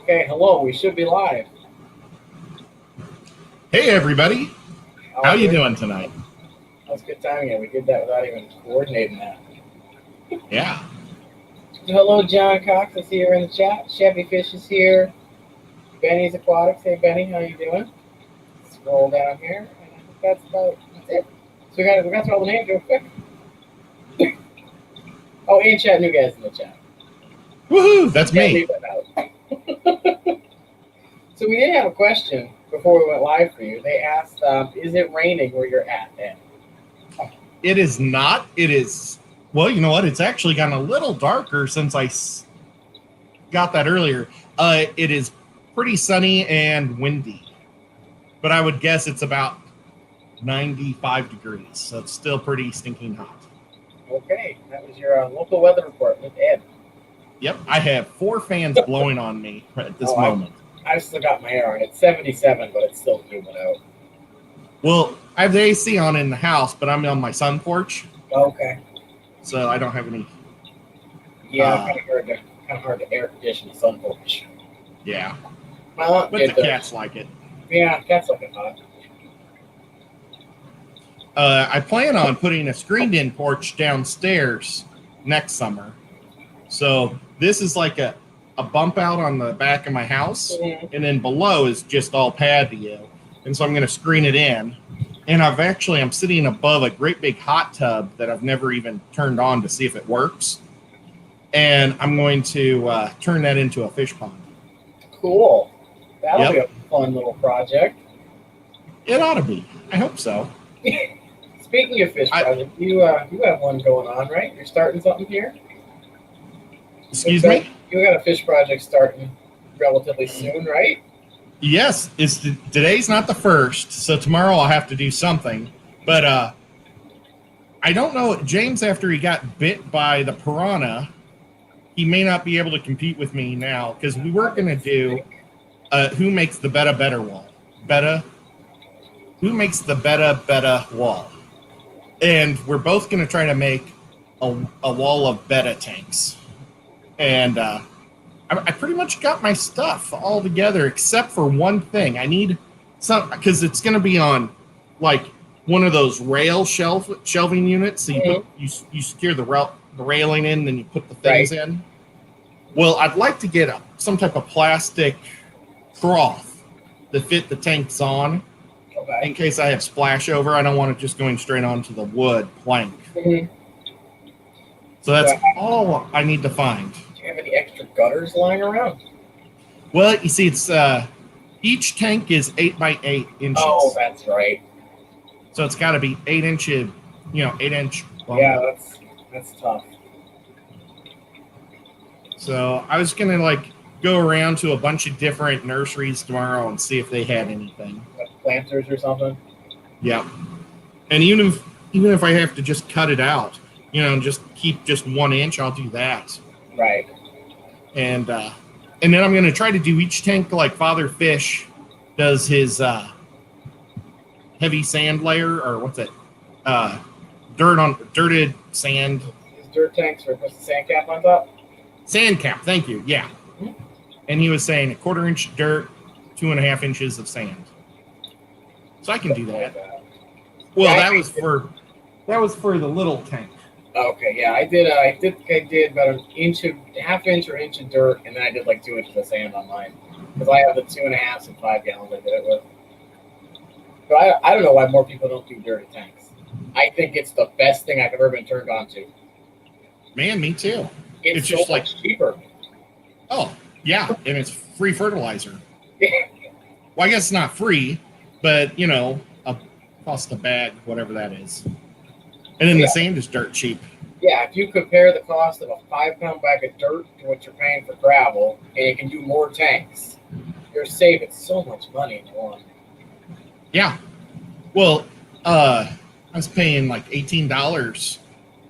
Okay, hello. We should be live. Hey everybody, how you doing tonight? That was good timing. Yeah, we did that without even coordinating that. Yeah. Hello, John Cox is here in the chat. Chevy Fish is here. Benny's Aquatics. Hey, Benny, how you doing? Scroll down here, and I think that's it. So we got to all the names real quick. Oh, and Chattanooga's in the chat. Woohoo! That's me. Leave that out. So we did have a question before we went live for you. They asked, "Is it raining where you're at?" Then it is not. It is. Well, you know what? It's actually gotten a little darker since I got that earlier. It is pretty sunny and windy, but I would guess it's about 95 degrees, so it's still pretty stinking hot. Okay, that was your local weather report with Ed. Yep, I have 4 fans blowing on me at this moment. I've still got my air on. It's 77, but it's still humid out. Well, I have the AC on in the house, but I'm on my sun porch. Okay. So I don't have any. Yeah, kind of hard to air condition the sun porch. Yeah. But the cats like it. Yeah, cats like it hot. I plan on putting a screened-in porch downstairs next summer. So this is like a bump out on the back of my house, and then below is just all patio. And so I'm going to screen it in. And I'm sitting above a great big hot tub that I've never even turned on to see if it works. And I'm going to turn that into a fish pond. Cool. That'll be a fun little project. It ought to be. I hope so. Speaking of fish project, you have one going on, right? You're starting something here? Excuse me? You got a fish project starting relatively soon, right? Yes. Today's not the first, so tomorrow I'll have to do something. But I don't know. James, after he got bit by the piranha, he may not be able to compete with me now, because we were going to do who makes the better wall. Who makes the better wall? And we're both going to try to make a wall of betta tanks. And I pretty much got my stuff all together except for one thing. I need some, because it's going to be on like one of those rail shelving units. So you secure the railing in, then you put the things in. Well, I'd like to get some type of plastic trough that fit the tanks on. Okay. In case I have splash over, I don't want it just going straight onto the wood plank. So that's all I need to find. Do you have any extra gutters lying around? Well, you see, it's each tank is 8 by 8 inches. Oh, that's right. So it's got to be 8 inch. 8 inch. Yeah, that's tough. So I was gonna go around to a bunch of different nurseries tomorrow and see if they had anything. Like planters or something. Yeah. And even if I have to just cut it out, just keep just 1 inch, I'll do that. Right. And then I'm going to try to do each tank like Father Fish does his heavy sand layer, or what's it? Dirted sand. His dirt tanks with the sand cap on top? Sand cap, thank you, yeah. And he was saying 1/4 inch dirt, 2.5 inches of sand. So I can do that. Well, that was for the little tank. Okay, yeah, I did about half inch or inch of dirt, and then I did like 2 inches of sand on mine, because I have the 2.5 and 5 gallons I did it with. But I don't know why more people don't do dirty tanks. I think it's the best thing I've ever been turned on to. Man, me too. It's just so much cheaper. Oh, yeah, and it's free fertilizer. Well, I guess it's not free, but cost a bag, whatever that is. And then the sand is dirt cheap. Yeah, if you compare the cost of a 5-pound bag of dirt to what you're paying for gravel, and you can do more tanks, you're saving so much money in one. Yeah. Well, I was paying like $18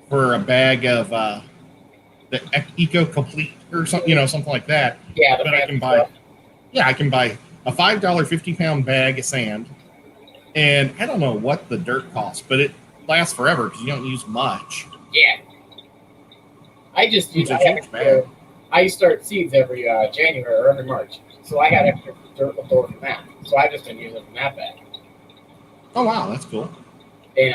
for a bag of the Eco Complete or something, something like that. Yeah, but I can buy a $5 50-pound bag of sand, and I don't know what the dirt costs, but it lasts forever because you don't use much. Yeah. I I start seeds every January or every March, so I got extra dirt left over from that. So I just didn't use it from that bag. Oh wow, that's cool. And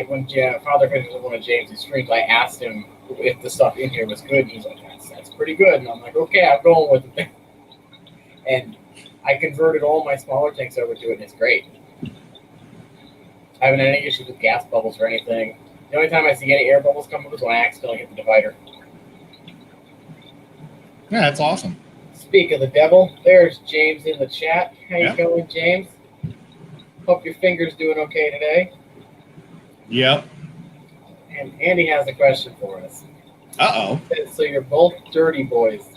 when Father finished one of James's streams, I asked him if the stuff in here was good, and he's like, "That's pretty good." And I'm like, "Okay, I'm going with it." And I converted all my smaller tanks over to it, and it's great. I haven't had any issues with gas bubbles or anything. The only time I see any air bubbles come up is when I accidentally hit the divider. Yeah, that's awesome. Speak of the devil, there's James in the chat. How you Yep. going, James? Hope your finger's doing okay today. Yep. And Andy has a question for us. Uh-oh. So you're both dirty boys.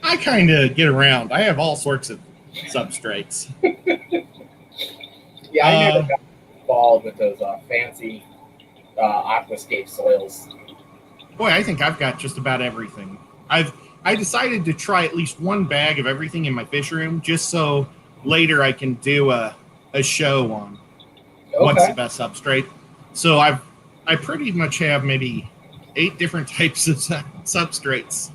I kind of get around. I have all sorts of substrates. Yeah, I never got involved with those fancy aquascape soils. Boy, I think I've got just about everything. I decided to try at least one bag of everything in my fish room just so later I can do a show on what's the best substrate. So I pretty much have maybe 8 different types of substrates.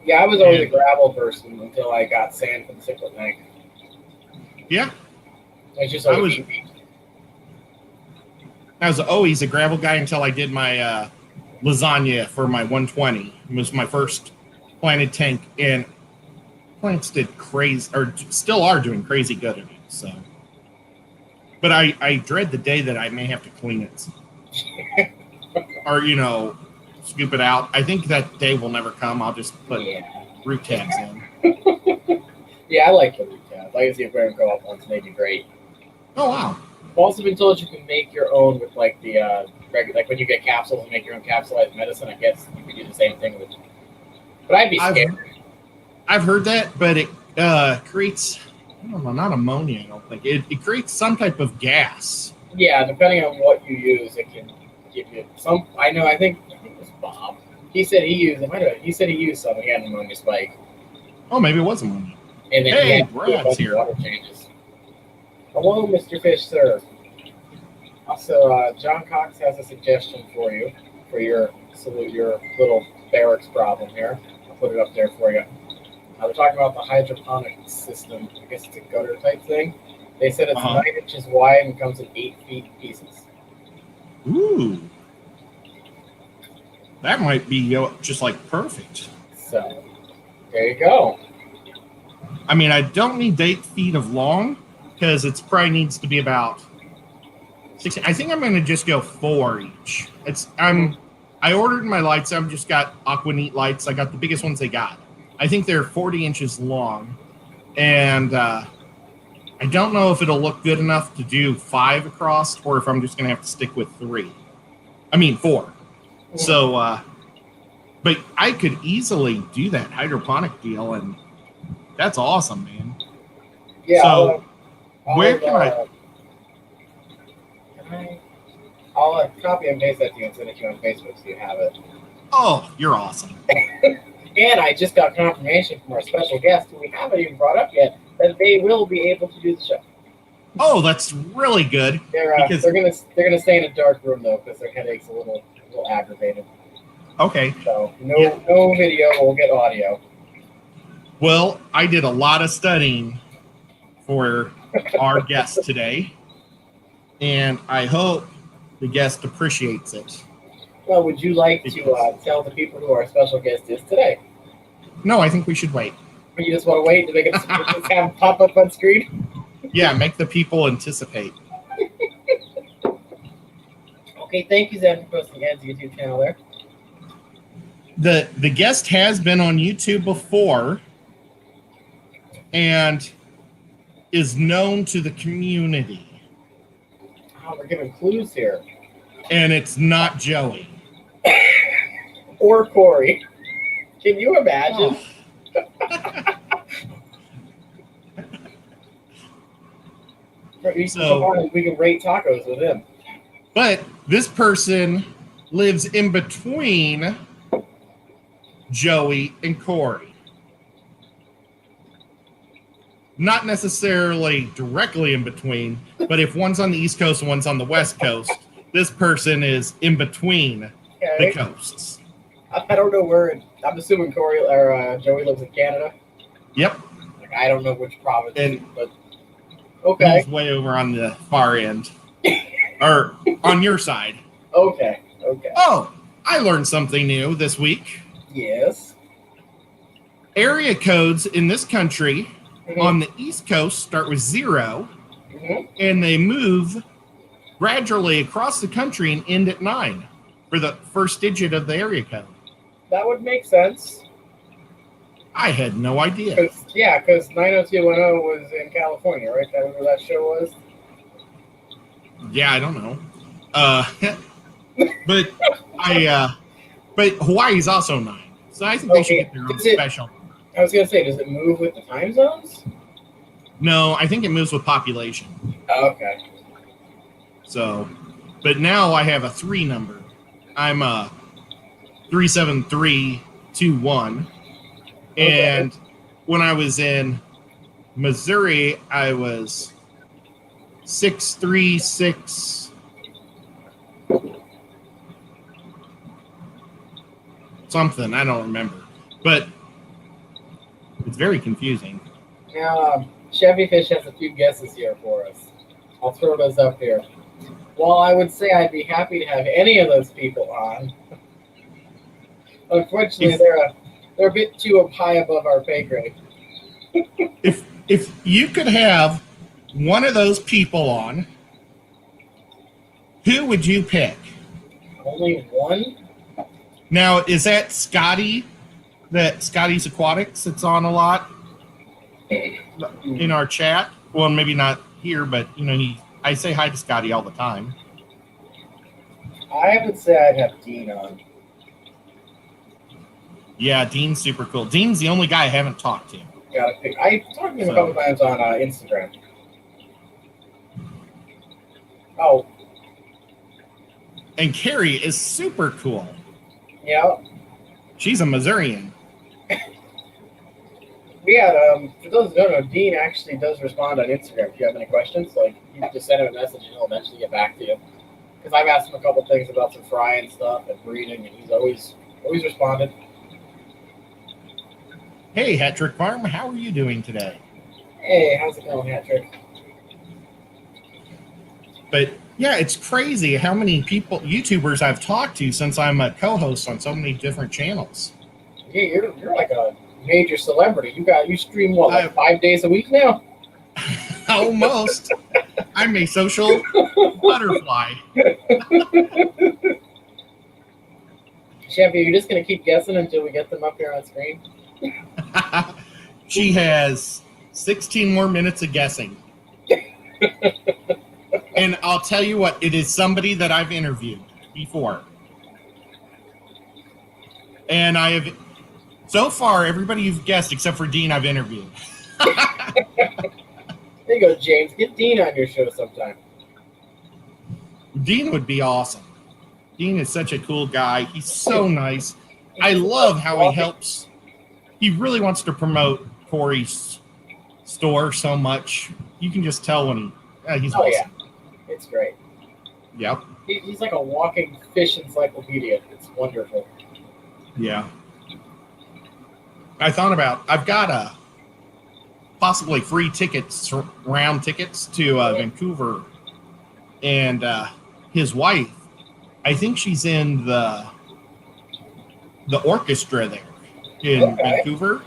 Yeah, I was always a gravel person until I got sand for the cichlid tank. Yeah. It's just I was always a gravel guy until I did my lasagna for my 120. It was my first planted tank, and plants did crazy, or still are doing crazy good at it. So, but I dread the day that I may have to clean it, or scoop it out. I think that day will never come. I'll just put root tabs in. Yeah, I like the root tabs. I can see a aquarium go up once, and they'd be great. Oh wow! I've also been told you can make your own with like the regular, like when you get capsules and make your own capsulized medicine. I guess you could do the same thing with. But I'd be scared. I've heard that, but it creates, I don't know, not ammonia. I don't think it creates some type of gas. Yeah, depending on what you use, it can give you some. I know. I think it was Bob. He said he used. He said he used some. He had an ammonia spike. Oh, maybe it was ammonia. And then hey, he had Brad's here. Water changes. Hello, Mr. Fish, sir. Also, John Cox has a suggestion for you for your little barracks problem here. I'll put it up there for you. We're talking about the hydroponic system. I guess it's a gutter type thing. They said it's 9 inches wide and comes in 8 feet pieces. Ooh. That might be just like perfect. So, there you go. I mean, I don't need 8 feet of long because it probably needs to be about 16. I think I'm going to just go 4 each. I ordered my lights. I've just got Aquaneat lights. I got the biggest ones they got. I think they're 40 inches long, and I don't know if it'll look good enough to do 5 across, or if I'm just going to have to stick with 4. So, but I could easily do that hydroponic deal, and that's awesome, man. Yeah. So, where can I? I'll copy and paste that to you and send it to you on Facebook so you have it. Oh, you're awesome. And I just got confirmation from our special guest, who we haven't even brought up yet, that they will be able to do the show. Oh, that's really good. They're gonna stay in a dark room though, because their headache's a little aggravated. Okay. So no video, we'll get audio. Well, I did a lot of studying for our guest today, and I hope the guest appreciates it. Well, would you like to tell the people who our special guest is today? No, I think we should wait. Or you just want to wait to make it just have it pop up on screen? Yeah, make the people anticipate. Okay, thank you, Zed, for posting Ed's YouTube channel there. The guest has been on YouTube before and is known to the community. Oh, we're giving clues here. And it's not Joey. Or Corey. Can you imagine? Oh. We can rate tacos with him. But this person lives in between Joey and Corey. Not necessarily directly in between, but if one's on the East Coast and one's on the West Coast, This person is in between the Okay. coasts. I don't know where. I'm assuming Corey or Joey lives in Canada. Yep. Like, I don't know which province, And but okay. he's way over on the far end. Or on your side. Okay. Okay. Oh, I learned something new this week. Yes. Area codes in this country Mhm. on the East Coast start with 0, Mhm. and they move gradually across the country and end at 9 for the first digit of the area code. That would make sense. I had no idea. Because 90210 was in California, right? That was where that show was. Yeah, I don't know. But but Hawaii's also 9. So I think they should get their own special. I was gonna say, does it move with the time zones? No, I think it moves with population. Okay. So, but now I have a 3 number. I'm 37321. And when I was in Missouri, I was 636 something. I don't remember. But it's very confusing. Now, Chevy Fish has a few guesses here for us. I'll throw those up here. While I would say I'd be happy to have any of those people on, unfortunately, they're a bit too high above our pay grade. If you could have one of those people on, who would you pick? Only one? Now, is that Scotty? That Scotty's Aquatics that's on a lot in our chat? Well, maybe not here, but I say hi to Scotty all the time. I would say I'd have Dean on. Yeah, Dean's super cool. Dean's the only guy I haven't talked to. Gotta pick. I talked to him a couple times on Instagram. Oh. And Carrie is super cool. Yeah. She's a Missourian. We had, for those who don't know, Dean actually does respond on Instagram if you have any questions. Like, you just send him a message and he'll eventually get back to you. Because I've asked him a couple things about some frying stuff and breeding, and he's always responded. Hey, Hat Trick Farm, how are you doing today? Hey, how's it going, Hat Trick? But yeah, it's crazy how many YouTubers I've talked to since I'm a co-host on so many different channels. Yeah, you're like a major celebrity. You stream what, like 5 days a week now? Almost. I'm a social butterfly. Chevy, you're just gonna keep guessing until we get them up here on screen? She has 16 more minutes of guessing. And I'll tell you what, it is somebody that I've interviewed before. And I have, so far, everybody you've guessed except for Dean I've interviewed. There you go, James. Get Dean on your show sometime. Dean would be awesome. Dean is such a cool guy. He's so nice. I love how he helps. He really wants to promote Corey's store so much. You can just tell when he's awesome. Yeah. It's great. Yep. He's like a walking fish encyclopedia. It's wonderful. Yeah. I thought about, I've got possibly free tickets, round tickets to Vancouver. And his wife, I think she's in the orchestra there in Vancouver.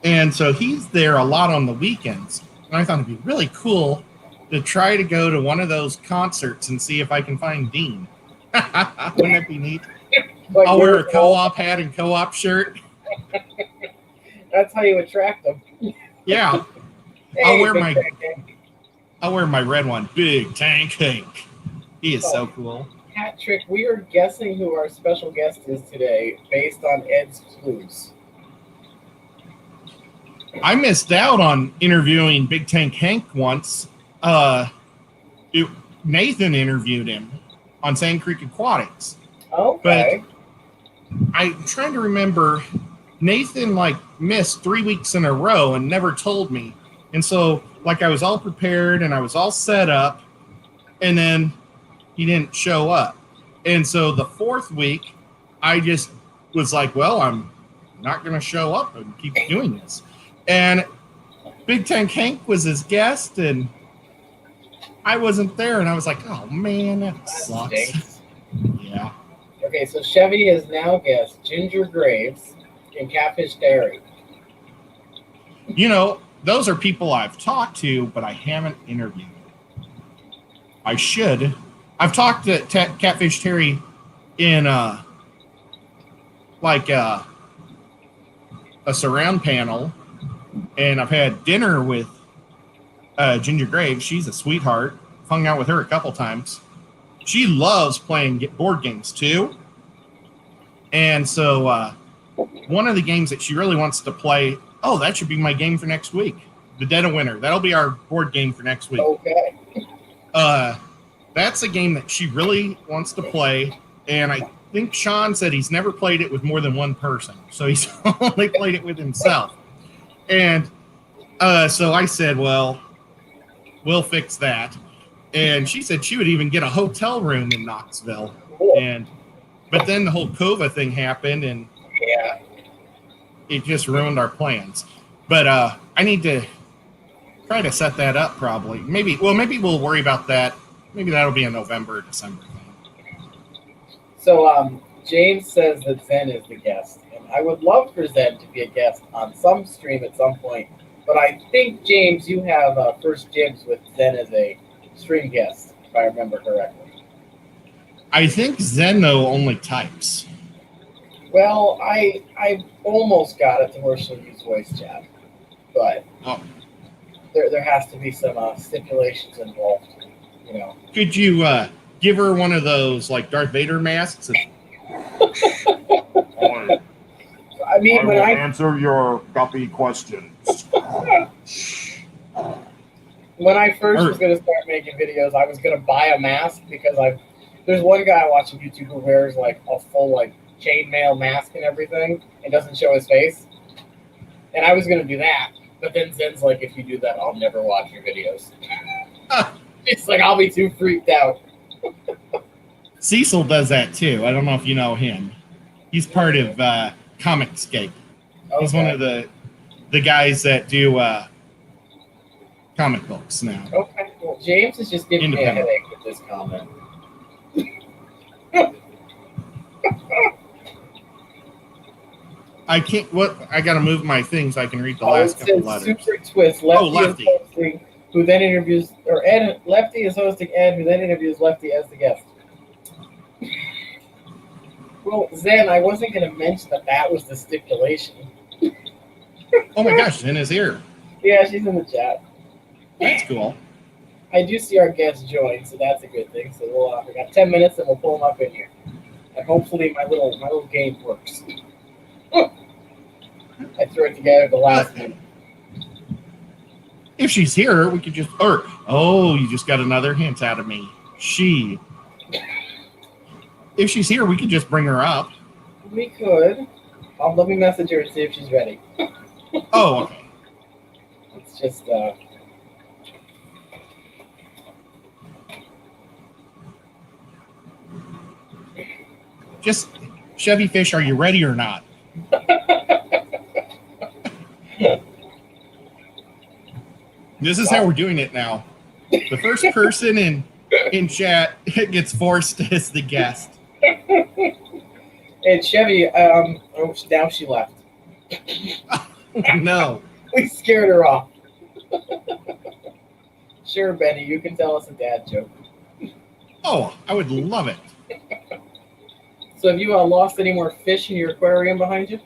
And so he's there a lot on the weekends. And I thought it'd be really cool to try to go to one of those concerts and see if I can find Dean. Wouldn't that be neat? Like, I'll wear a co-op hat and co-op shirt. That's how you attract them. Yeah. Hey, I'll wear my red one. Big Tank Hank. He is so cool. Hat Trick, we are guessing who our special guest is today based on Ed's clues. I missed out on interviewing Big Tank Hank once. Nathan interviewed him on Sand Creek Aquatics. Okay. But I'm trying to remember, Nathan missed 3 weeks in a row and never told me. And so I was all prepared and I was all set up. And then he didn't show up. And so the fourth week, I just was like, well, I'm not going to show up and keep doing this. And Big Tank Hank was his guest, and I wasn't there. And I was like, oh, man, that sucks. Stinks. Yeah. Okay, so Chevy has now guessed Ginger Graves and Catfish Terry. You know, those are people I've talked to, but I haven't interviewed. I should. I've talked to Catfish Terry in a surround panel, and I've had dinner with Ginger Graves. She's a sweetheart. Hung out with her a couple times. She loves playing board games too. And so one of the games that she really wants to play, that should be my game for next week. The Dead of Winter. That'll be our board game for next week. Okay. That's a game that she really wants to play. And I think Sean said he's never played it with more than one person. So he's only played it with himself. And so I said, well, we'll fix that. And she said she would even get a hotel room in Knoxville. Cool. But then the whole COVID thing happened, and yeah, it just ruined our plans. But I need to try to set that up probably. Maybe we'll worry about that. Maybe that'll be a November or December thing. So James says that Zen is the guest. And I would love for Zen to be a guest on some stream at some point. But I think, James, you have first dibs with Zen as a stream guest, if I remember correctly. I think Zen, though, only types. Well, I almost got it to where she'll use voice chat. But there has to be some stipulations involved, you know. Could you give her one of those, like, Darth Vader masks? I mean, when I answer your guppy questions. When I first was going to start making videos, I was going to buy a mask because there's one guy I watch on YouTube who wears like a full like chainmail mask and everything and doesn't show his face. And I was going to do that, but then Zen's like, if you do that, I'll never watch your videos. It's like I'll be too freaked out. Cecil does that too. I don't know if you know him. He's part of Comicscape. Okay. He's one of the guys that do comic books now. Okay. Well, James is just giving me a headache with this comment. I can't. I got to move my things so I can read the last couple letters. Super twist. Lefty is hosting, who then interviews, or Ed. Lefty is hosting Ed, who then interviews Lefty as the guest. Well, Zen, I wasn't going to mention that was the stipulation. Oh my gosh, Zen is here. Yeah, she's in the chat. That's cool. I do see our guests join, so that's a good thing. So we got 10 minutes, and we'll pull them up in here, and hopefully my little game works. I threw it together at the last minute. If she's here, we could just. You just got another hint out of me. If she's here, we could just bring her up. We could. Let me message her and see if she's ready. Oh, okay. It's just. Just, Chevy Fish, are you ready or not? This is how we're doing it now. The first person in chat gets forced as the guest. And Chevy, now she left. No. We scared her off. Sure, Benny, you can tell us a dad joke. Oh, I would love it. So have you lost any more fish in your aquarium behind you?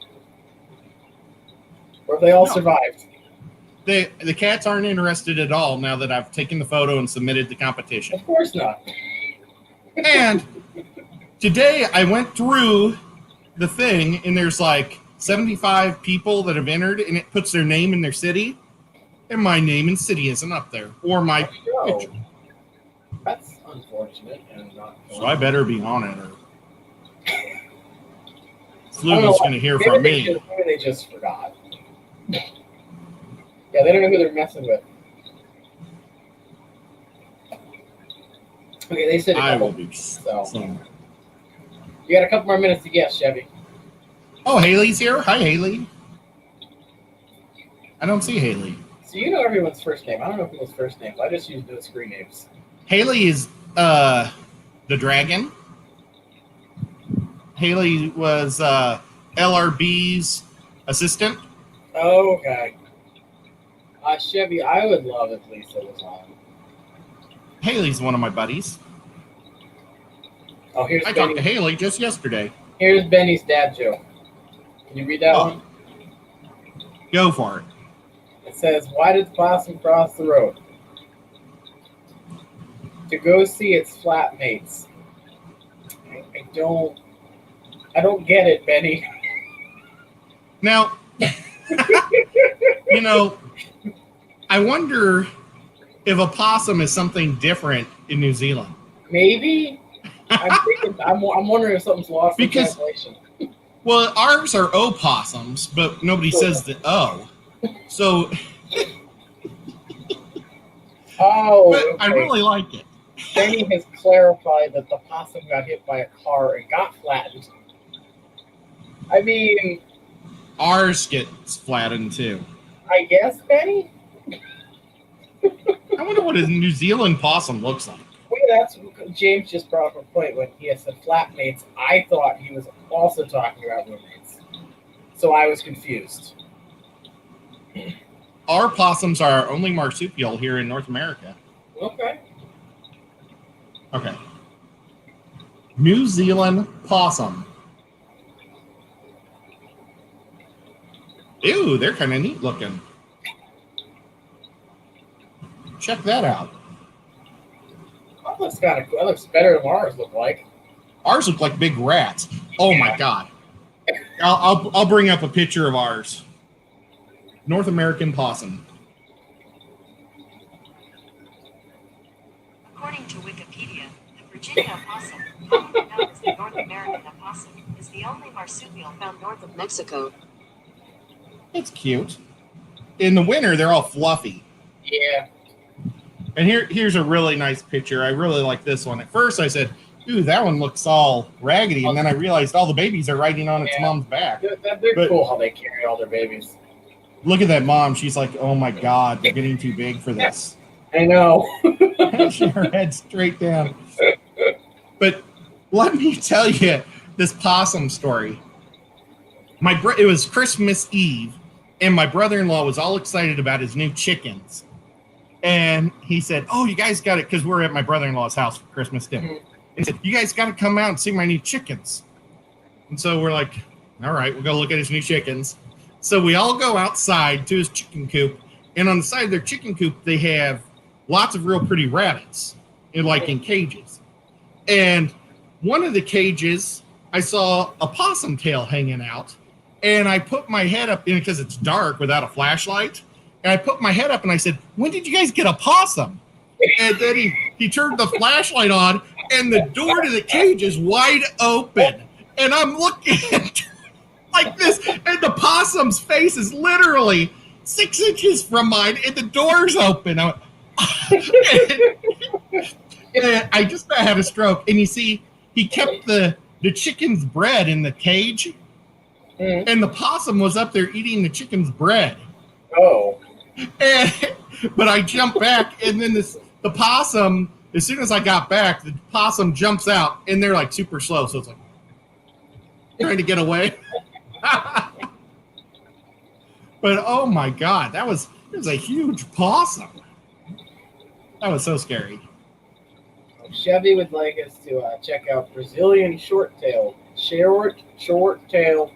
Or have they all survived? The cats aren't interested at all now that I've taken the photo and submitted the competition. Of course not. And today I went through the thing, and there's like 75 people that have entered, and it puts their name and their city, and my name and city isn't up there, or my picture. That's unfortunate and not fun. So I better be on it, or Flugel's going to hear from me. Maybe they just forgot. Yeah, they don't know who they're messing with. Okay, they said a I couple. will be. So So. you got a couple more minutes to guess, Chevy. Oh, Haley's here. Hi, Haley. I don't see Haley. So you know everyone's first name. I don't know people's first names. I just use those screen names. Haley is the dragon. Haley was LRB's assistant. Oh, okay. Chevy, I would love if Lisa was on. Haley's one of my buddies. Oh, here's I Benny. talked to Haley just yesterday. Here's Benny's dad joke. Can you read that Oh. one? Go for it. It says, "Why did the possum cross the road? To go see its flatmates." I don't get it, Benny. Now, I wonder if a possum is something different in New Zealand. Maybe. I'm wondering if something's lost in Because- translation. Well, ours are opossums, but nobody says the O. So, Oh, but okay. I really like it. Benny has clarified that the possum got hit by a car and got flattened. I mean, Ours gets flattened too. I guess, Benny? I wonder what a New Zealand possum looks like. Well, that's James just brought up a point when he had said flatmates. I thought he was also talking about roommates. So I was confused. Our possums are our only marsupial here in North America. Okay. Okay. New Zealand possum. Ew, they're kind of neat looking. Check that out. That looks better than ours look like. Ours look like big rats. Oh my god. I'll bring up a picture of ours. North American possum. According to Wikipedia, the Virginia opossum, commonly known as the North American opossum, is the only marsupial found north of Mexico. It's cute. In the winter, they're all fluffy. Yeah. And here's a really nice picture. I really like this one. At first, I said, ooh, that one looks all raggedy. And then I realized all the babies are riding on its mom's back. They're But- cool how they carry all their babies. Look at that mom. She's like, oh my god, they're getting too big for this. I know. Her head straight down. But let me tell you this possum story. It was Christmas Eve, and my brother-in-law was all excited about his new chickens. And he said, oh, you guys got it, because we're at my brother-in-law's house for Christmas dinner. And he said, you guys got to come out and see my new chickens. And so we're like, all right, we'll go look at his new chickens. So we all go outside to his chicken coop, and on the side of their chicken coop, they have lots of real pretty rabbits, in cages. And one of the cages, I saw a possum tail hanging out, and I put my head up in because it's dark without a flashlight. And I put my head up and I said, when did you guys get a possum? And then he turned the flashlight on, and the door to the cage is wide open. And I'm looking like this, and the possum's face is literally 6 inches from mine, and the door's open. And I just about had a stroke. And you see, he kept the chicken's bread in the cage, and the possum was up there eating the chicken's bread. Oh. But I jumped back, and then the possum, as soon as I got back, the possum jumps out, and they're like super slow. So it's like trying to get away. But oh my god, it was a huge possum. That was so scary. Chevy would like us to check out Brazilian short-tailed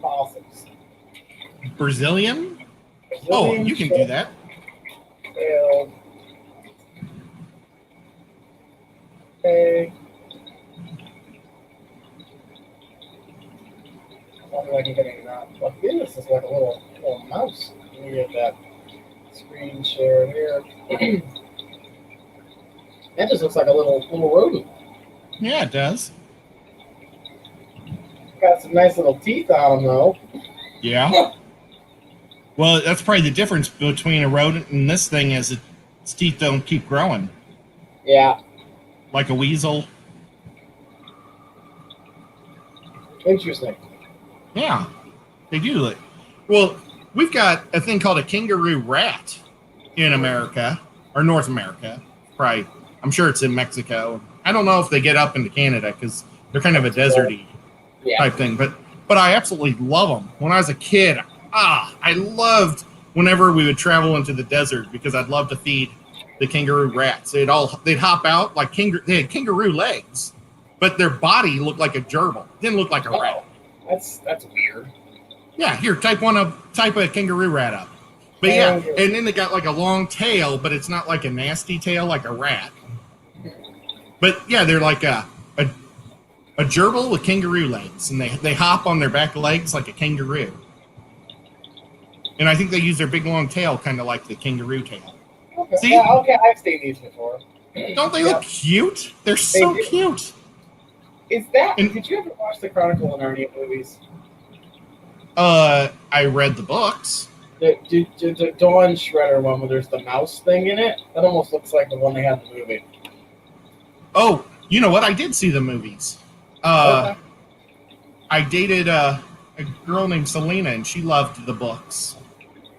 possums. Brazilian? Oh, you can do that. Short-tailed. Okay. I wonder if I can get any that. Well, this is like a little mouse. Let me get that screen share here. That just looks like a little rodent. Yeah, it does. Got some nice little teeth on them, though. Yeah. Well, that's probably the difference between a rodent and this thing is its teeth don't keep growing. Yeah. like a weasel. Interesting. Yeah, they do. Well, we've got a thing called a kangaroo rat in America, or North America. Probably, I'm sure it's in Mexico. I don't know if they get up into Canada because they're kind of a deserty type thing. But I absolutely love them. When I was a kid, I loved whenever we would travel into the desert because I'd love to feed the kangaroo rats. They'd hop out like they had kangaroo legs, but their body looked like a gerbil. Didn't look like a rat. That's weird. Yeah, here, type a kangaroo rat up. But yeah, and then they got like a long tail, but it's not like a nasty tail like a rat. But yeah, they're like a gerbil with kangaroo legs, and they hop on their back legs like a kangaroo. And I think they use their big long tail kind of like the kangaroo tail. Okay. See? Yeah, okay, I've seen these before. Don't they look cute? They're so cute. Did you ever watch the Chronicle of Narnia movies? I read the books. The Dawn Shredder one where there's the mouse thing in it? That almost looks like the one they had in the movie. Oh, you know what? I did see the movies. Okay. I dated a girl named Selena, and she loved the books.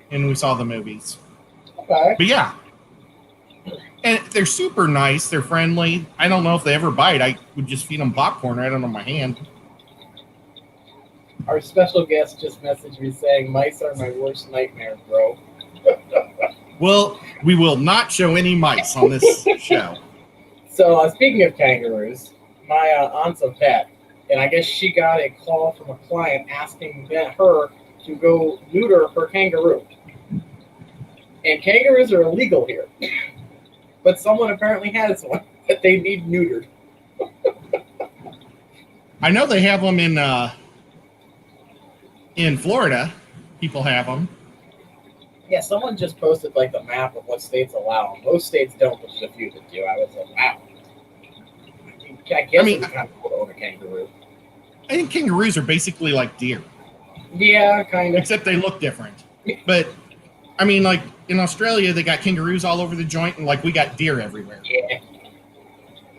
And we saw the movies. Okay. But yeah. And they're super nice. They're friendly. I don't know if they ever bite. I would just feed them popcorn right under my hand. Our special guest just messaged me saying, mice are my worst nightmare, bro. Well, we will not show any mice on this show. So, speaking of kangaroos, my aunt's a vet, and I guess she got a call from a client asking her to go neuter her kangaroo. And kangaroos are illegal here. But someone apparently has one that they need neutered. I know they have them in Florida. People have them. Yeah, someone just posted like the map of what states allow them. Most states don't, but there's a few that do. I was like, wow. I guess it's kind of cool to own a kangaroo. I think kangaroos are basically like deer. Yeah, kind of. Except they look different. But, I mean, like, in Australia, they got kangaroos all over the joint, and, like, we got deer everywhere. Yeah.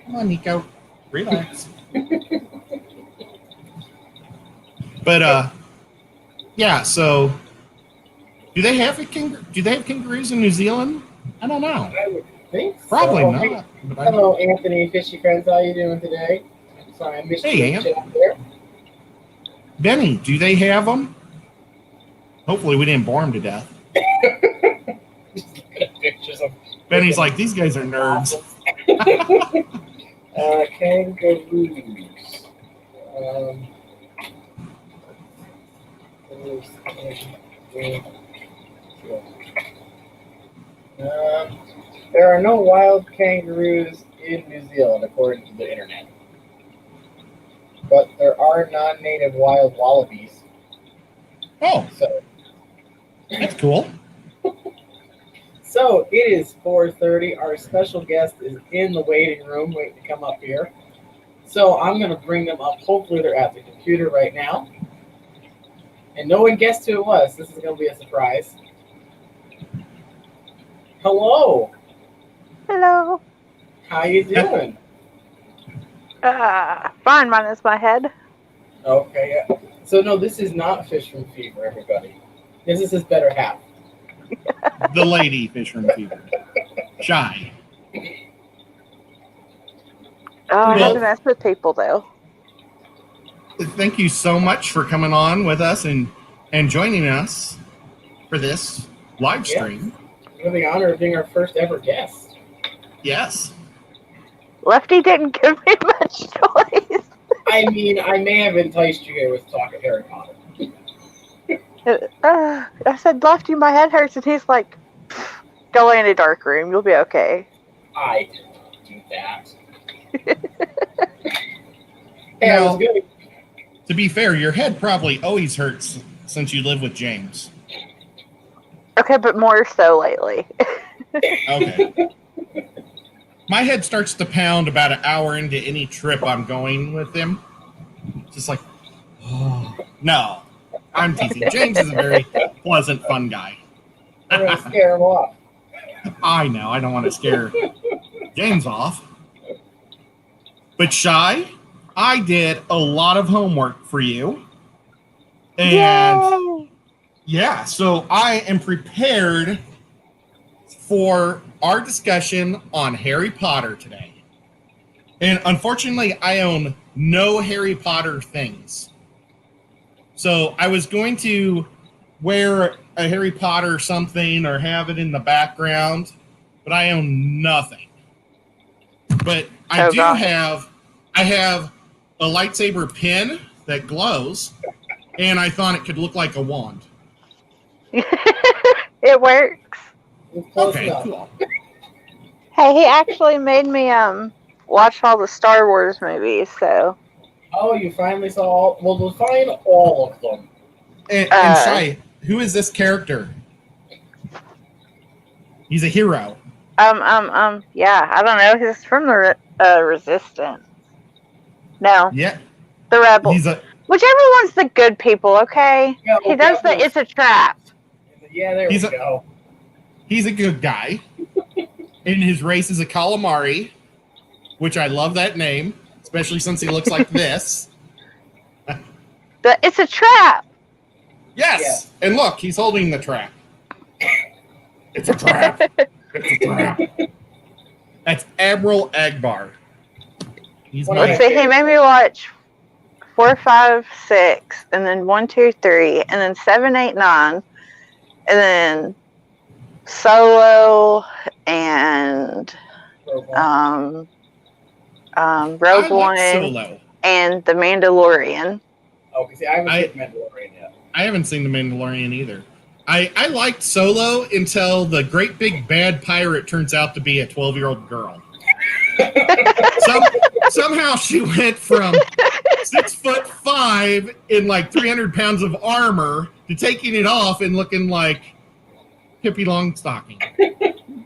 Come on, Nico. Relax. But, yeah, so, do they have kangaroos in New Zealand? I don't know. I would think so. Probably not. Hey, hello, Anthony, Fishy Friends. How you doing today? Sorry, I missed you. Hey, Ant. There. Benny, do they have them? Hopefully we didn't bore them to death. Just looking at pictures of Benny's like, these guys are nerds. Kangaroos. There are no wild kangaroos in New Zealand, according to the internet. But there are non-native wild wallabies. Oh, So, that's cool. so it is 4:30. Our special guest is in the waiting room, waiting to come up here. So I'm going to bring them up. Hopefully they're at the computer right now. And no one guessed who it was. This is going to be a surprise. Hello. Hello. How you doing? Fine, minus my head. Okay, yeah. So no, this is not Fish from Fever, everybody. This is his better half. The lady Fisherman Fever. Shy. Oh, I Well- have to mess with people, though. Thank you so much for coming on with us and joining us for this live stream. We have the honor of being our first ever guest. Yes. Lefty didn't give me much choice. I mean, I may have enticed you here with talk of Harry Potter. I said, Lefty, my head hurts, and he's like, go in a dark room, you'll be okay. I did not do that. Hey, I was good. To be fair, your head probably always hurts since you live with James. Okay, but more so lately. Okay. My head starts to pound about an hour into any trip I'm going with him. Just like, oh. No, I'm teasing. James is a very pleasant, fun guy. I'm going to scare him off. I know. I don't want to scare James off. But Shy, I did a lot of homework for you. And Yay! yeah, so I am prepared for our discussion on Harry Potter today. And unfortunately, I own no Harry Potter things. So I was going to wear a Harry Potter something or have it in the background, but I own nothing. But I I have a lightsaber pin that glows, and I thought it could look like a wand. It works. It's close Okay, enough. cool. Hey, he actually made me watch all the Star Wars movies, so Oh, you finally saw all. Well, we'll find all of them. And Shy, who is this character? He's a hero. yeah, I don't know. He's from the Resistance. No, Yeah, the Rebels. he's a Whichever one's the good people, okay? Yeah, He does the Rebels. it's a trap. Yeah, there He's we a- go. he's a good guy. And his race is a calamari, which I love that name, especially since he looks like this. It's a trap. Yes. And look, he's holding the trap. It's a trap. It's a trap. That's Admiral Agbar. He's Let's Let's my, see, he made me watch 4, 5, 6, and then 1, 2, 3, and then 7, 8, 9, and then Solo and Rogue One. I Rogue like One Solo. and The Mandalorian. Oh, see, I haven't seen Mandalorian yet. I haven't seen The Mandalorian either. I liked Solo until the great big bad pirate turns out to be a 12-year-old girl. Somehow she went from 6'5" in like 300 pounds of armor to taking it off and looking like Pippi Longstocking.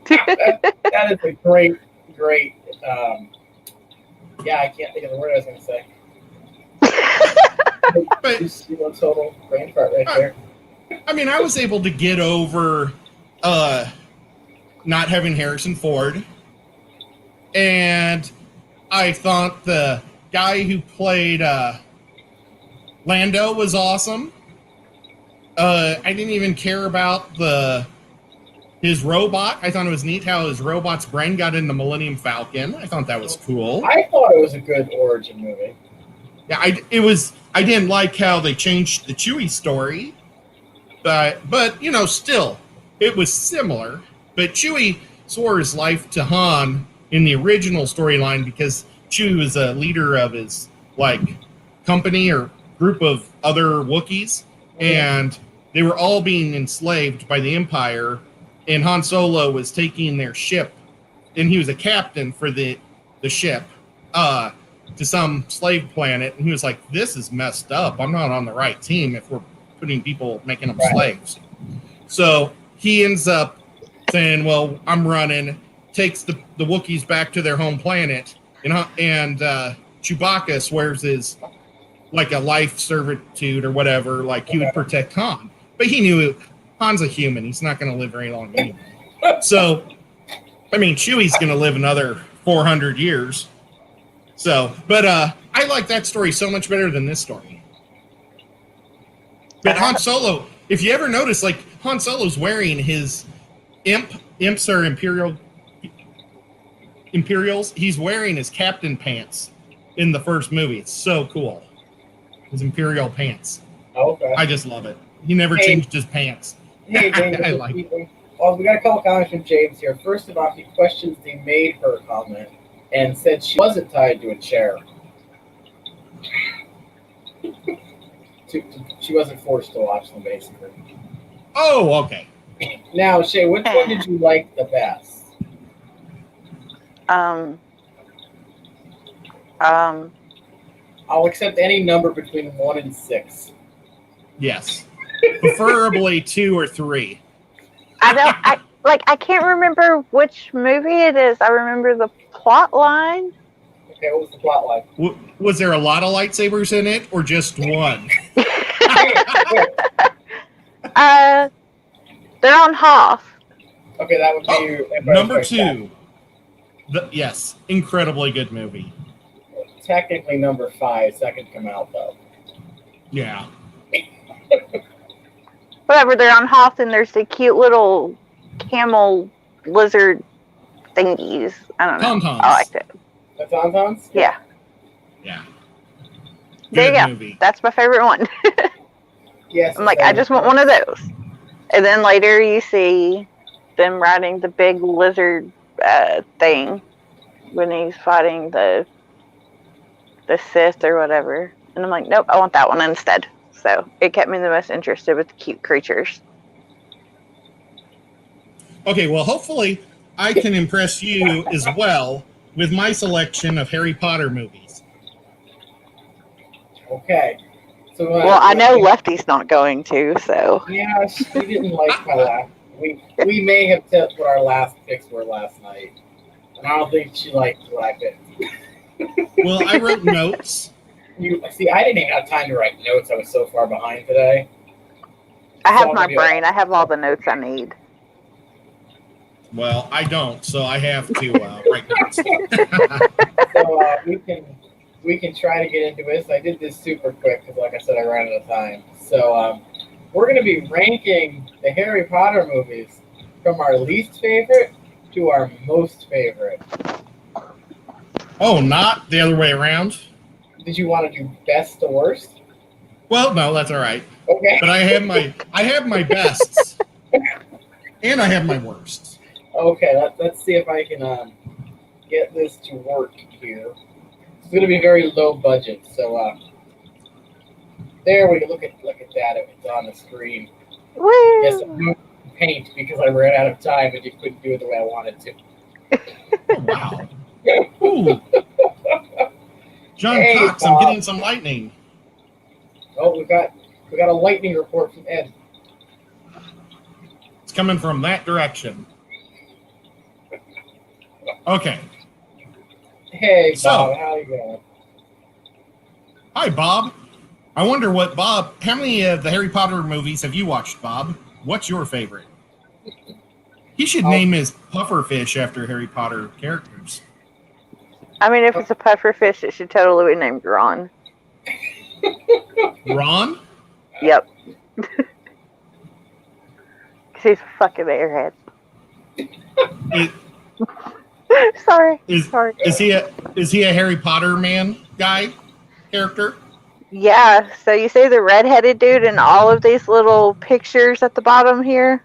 That is a great. Yeah, I can't think of the word I was going to say. But Just one total brain fart right there. I mean, I was able to get over not having Harrison Ford, and I thought the guy who played Lando was awesome. I didn't even care about his robot. I thought it was neat how his robot's brain got in the Millennium Falcon. I thought that was cool. I thought it was a good origin movie. Yeah, I didn't like how they changed the Chewie story, but you know, still, it was similar. But Chewie swore his life to Han in the original storyline because Chewie was a leader of his company or group of other Wookiees, and they were all being enslaved by the Empire. And Han Solo was taking their ship, and he was a captain for the ship. To some slave planet, and he was like, "This is messed up. I'm not on the right team if we're making them slaves." So he ends up saying, "Well, I'm running." Takes the Wookiees back to their home planet, and Chewbacca swears his a life servitude or whatever, like he would protect Han, but he knew Han's a human. He's not going to live very long anyway. So, I mean, Chewie's going to live another 400 years. So, but I like that story so much better than this story. But Han Solo, if you ever notice, Han Solo's wearing his imps or Imperials. He's wearing his captain pants in the first movie. It's so cool. His Imperial pants. Okay. I just love it. He never changed his pants. Hey, James. I like it. Well, we got a couple comments from James here. First of all, he questions the made her comment and said she wasn't tied to a chair. She wasn't forced to watch them, basically. Oh, okay. Now, Shay, which one did you like the best? I'll accept any number between 1 and 6. Yes. Preferably 2 or 3. I can't remember which movie it is. I remember the plot line. Okay, what was the plot line? Was there a lot of lightsabers in it, or just one? They're on Hoth. Okay, that would be Number 2. Yes, incredibly good movie. technically number 5, second come out though. Yeah. Whatever, they're on Hoth, and there's the cute little camel lizard thingies. I don't know. Tauntauns. I liked it. The Tauntauns? Yeah. Yeah. There Good you go. movie. That's my favorite one. Yes. I'm like, I just want one of those. And then later you see them riding the big lizard thing when he's fighting the Sith or whatever. And I'm like, nope, I want that one instead. So it kept me the most interested with the cute creatures. Okay, well, hopefully I can impress you as well with my selection of Harry Potter movies. Okay. So, Well, I know Lefty's not going to, so. Yeah, she didn't like my last. We may have tipped what our last picks were last night, and I don't think she liked what I picked. Well, I wrote notes. You see, I didn't even have time to write notes. I was so far behind today. I have So my I'll give you brain. I have all the notes I need. Well, I don't, so I have to write notes. So we can try to get into this. I did this super quick because, like I said, I ran out of time. So we're going to be ranking the Harry Potter movies from our least favorite to our most favorite. Oh, not the other way around? Did you want to do best to worst? Well, no, that's all right. Okay. But I have my bests, and I have my worsts. Okay, let's see if I can get this to work here. It's going to be very low budget, so there we go. Look at that. It's on the screen. Woo! Yes, I'm moving paint because I ran out of time and you couldn't do it the way I wanted to. Oh, wow. Ooh. John Hey, Cox, I'm Bob. getting some lightning. Oh, we got a lightning report from Ed. It's coming from that direction. Okay. Hey, So- Bob, how you going? Hi, Bob. I wonder how many of the Harry Potter movies have you watched, Bob? What's your favorite? He should name his pufferfish after Harry Potter characters. I mean, if it's a pufferfish, it should totally be named Ron. Ron? Yep. 'Cause he's a fucking airhead. Sorry. Sorry. Is he a Harry Potter man guy character? Yeah, so you see the redheaded dude in all of these little pictures at the bottom here?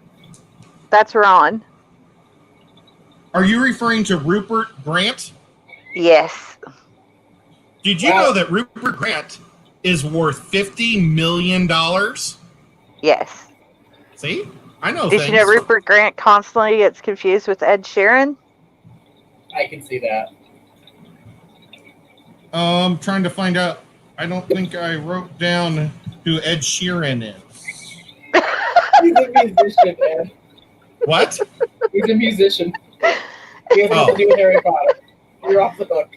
That's Ron. Are you referring to Rupert Grant? Yes. Did you know that Rupert Grant is worth $50 million? Yes. See? I know Did things. you know Rupert Grant constantly gets confused with Ed Sheeran? I can see that. Trying to find out. I don't think I wrote down who Ed Sheeran is. He's a musician, Ed. What? He's a musician. He has nothing to do with Harry Potter. You're off the hook.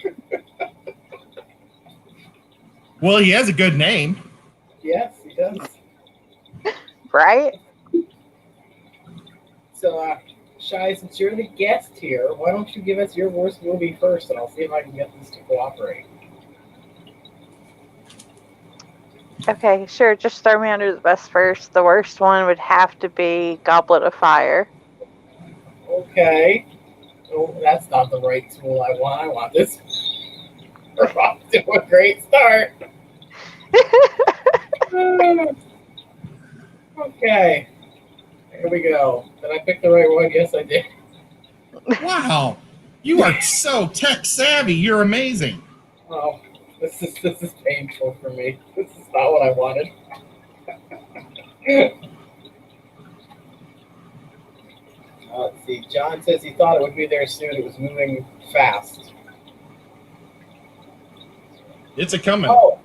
Well, he has a good name. Yes, he does. Right? So, Shai, since you're the guest here, why don't you give us your worst movie first, and I'll see if I can get this to cooperate. Okay, sure. Just throw me under the bus first. The worst one would have to be Goblet of Fire. Okay. Oh, that's not the right tool I want. I want this. We're off to a great start. Okay. Here we go. Did I pick the right one? Yes, I did. Wow. You are so tech savvy. You're amazing. Oh, this is painful for me. This is not what I wanted. Let's see. John says he thought it would be there soon. It was moving fast. It's a coming. Oh,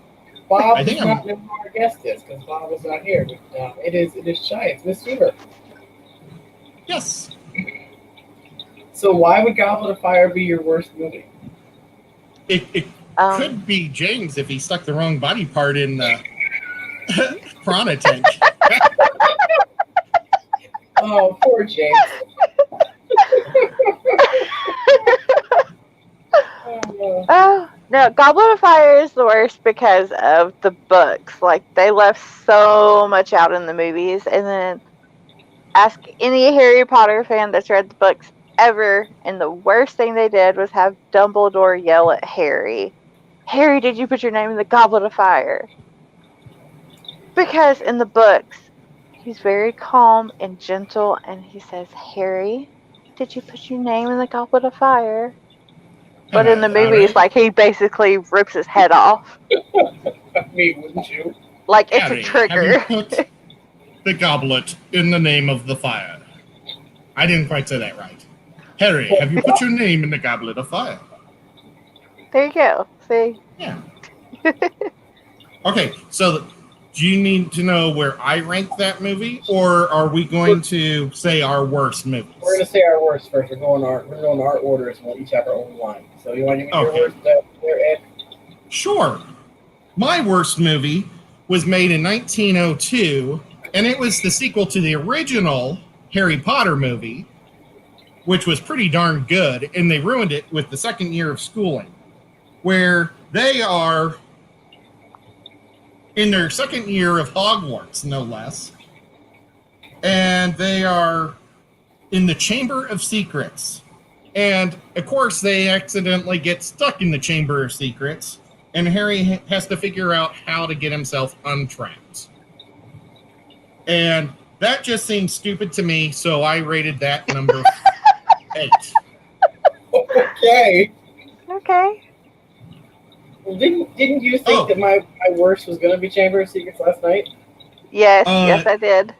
Bob I does think not know who our guest is because Bob was not here. But, it is Shai. It's Miss Fever. Yes. So why would Goblet of Fire be your worst movie? It could be James if he stuck the wrong body part in the Piranha tank. Oh, poor James. Oh, No, Goblet of Fire is the worst because of the books. Like, they left so much out in the movies. And then ask any Harry Potter fan that's read the books ever, and the worst thing they did was have Dumbledore yell at Harry, Harry, did you put your name in the Goblet of Fire? Because in the books, he's very calm and gentle, and he says, Harry, did you put your name in the Goblet of Fire? But in the movies, Harry, like, he basically rips his head off. I mean, wouldn't you? Like, it's Harry, a have you trigger. put the goblet in the name of the fire? I didn't quite say that right. Harry, have you put your name in the goblet of fire? There you go. See? Yeah. Okay, so do you need to know where I rank that movie, or are we going to say our worst movies? We're gonna say our worst first. We're going our orders, and we'll each have our own line. So you want to give me your Okay. worst there, Ed? Sure. My worst movie was made in 1902, and it was the sequel to the original Harry Potter movie, which was pretty darn good, and they ruined it with the second year of schooling, where they are in their second year of Hogwarts, no less, and they are in the Chamber of Secrets. And, of course, they accidentally get stuck in the Chamber of Secrets, and Harry has to figure out how to get himself untrapped. And that just seems stupid to me, so I rated that number 8. Okay. Okay. Well, didn't you think that my worst was gonna be Chamber of Secrets last night? Yes, yes, I did.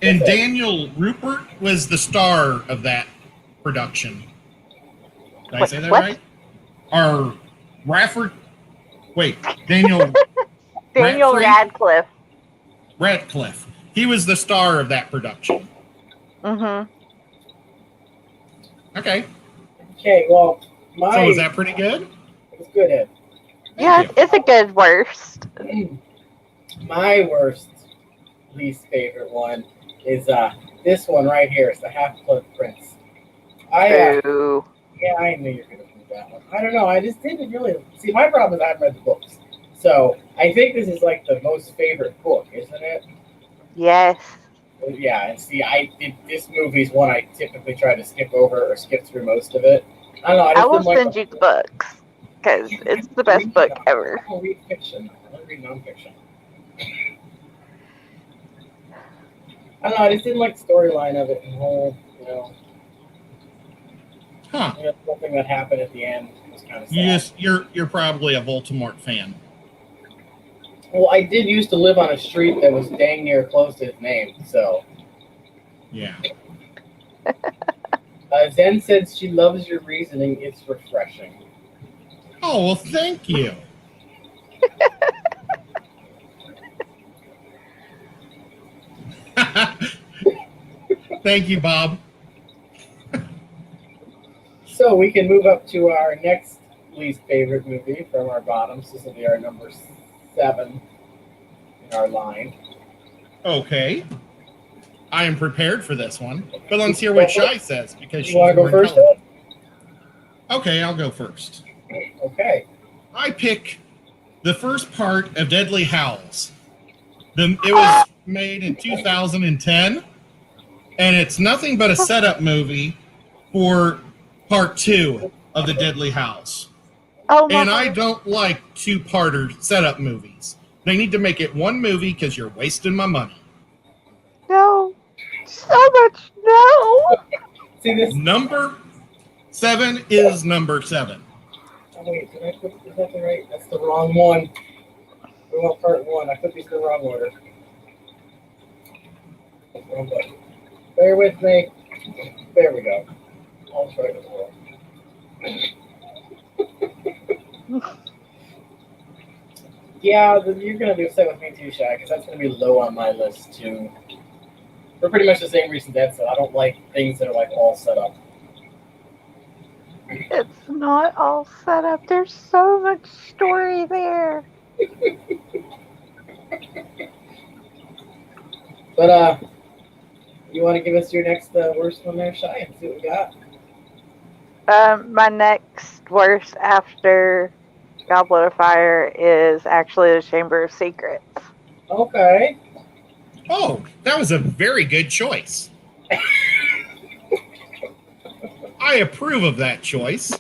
And Daniel Rupert was the star of that production. Did I say that What? right? Or Rafford? Wait, Daniel Daniel Radcliffe? Radcliffe. Radcliffe. He was the star of that production. Mm-hmm. Okay. Okay, well, So was that pretty good? It was good, Ed. Yeah, it's a good worst. My worst, least favorite one is this one right here. It's the Half-Blood Prince. Boo. Yeah, I knew you were gonna do that one. I don't know. I just didn't really see. My problem is I haven't read the books, so I think this is like the most favorite book, isn't it? Yes. Yeah, and see, this movie's one I typically try to skip over or skip through most of it. I don't know. I I just will didn't like send you the books because it's the best book ever. I don't read fiction. I don't read nonfiction. I don't know. I just didn't like the storyline of it and the whole, Huh. something that happened at the end was kind of sad. You're probably a Voldemort fan. Well, I did used to live on a street that was dang near close to his name, so. Yeah. Zen said she loves your reasoning. It's refreshing. Oh, well, thank you. Thank you, Bob. So we can move up to our next least favorite movie from our bottoms. This will be our number 7 in our line. Okay. I am prepared for this one. But let's hear what Shai says, because she's You want to go more first? intelligent. Okay, I'll go first. Okay. I pick the first part of Deadly Howls. It was made in 2010, and it's nothing but a setup movie for part 2 of the Deadly Howls. Oh my And I God. don't like 2-parter setup movies. They need to make it one movie because you're wasting my money. No. So much no. See this? Number 7 is number 7. Oh, wait, did I put is that the right? That's the wrong one. We want part 1. I put these in the wrong order. Wrong button. Bear with me. There we go. I'll try this one. Yeah, you're gonna be upset with me too, Shaq, because that's gonna be low on my list too. For pretty much the same reason Dad said. I don't like things that are like all set up. It's not all set up. There's so much story there. But you want to give us your next worst one there, Shy, and see what we got? My next worst after Goblet of Fire is actually the Chamber of Secrets. Okay. Oh, that was a very good choice. I approve of that choice.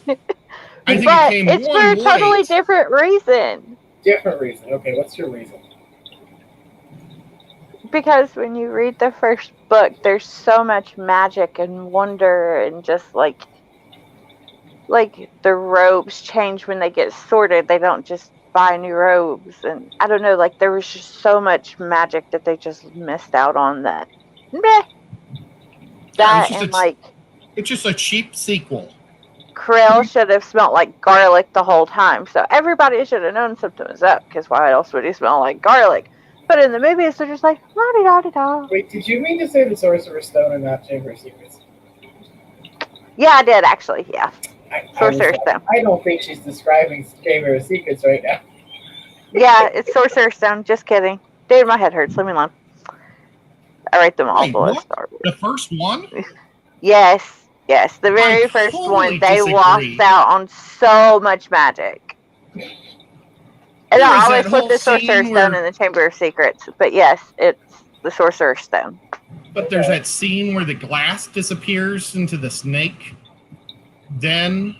I think But it came it's for one a totally late. different reason. Different reason. Okay, what's your reason? Because when you read the first book, there's so much magic and wonder and just like the robes change when they get sorted. They don't just buy new robes, and I don't know, like there was just so much magic that they just missed out on that. Meh. Yeah, That and it's just a cheap sequel. Krill should have smelled like garlic the whole time. So everybody should have known something was up, because why else would he smell like garlic? But in the movies, they're just like, la di da di da. Wait, did you mean to say the Sorcerer's Stone and not Chamber of Secrets? Yeah, I did actually, yeah. I Sorcerer's Stone. I don't think she's describing Chamber of Secrets right now. Yeah, it's Sorcerer's Stone. Just kidding. Dude, my head hurts. Leave me alone. I write them all Wait, below what? Star Wars. The first one? Yes, yes. The very I first totally one, they disagree. lost out on so much magic. And There was I always that put whole the Sorcerer's scene Stone where- in the Chamber of Secrets. But yes, it's the Sorcerer's Stone. But there's that scene where the glass disappears into the snake den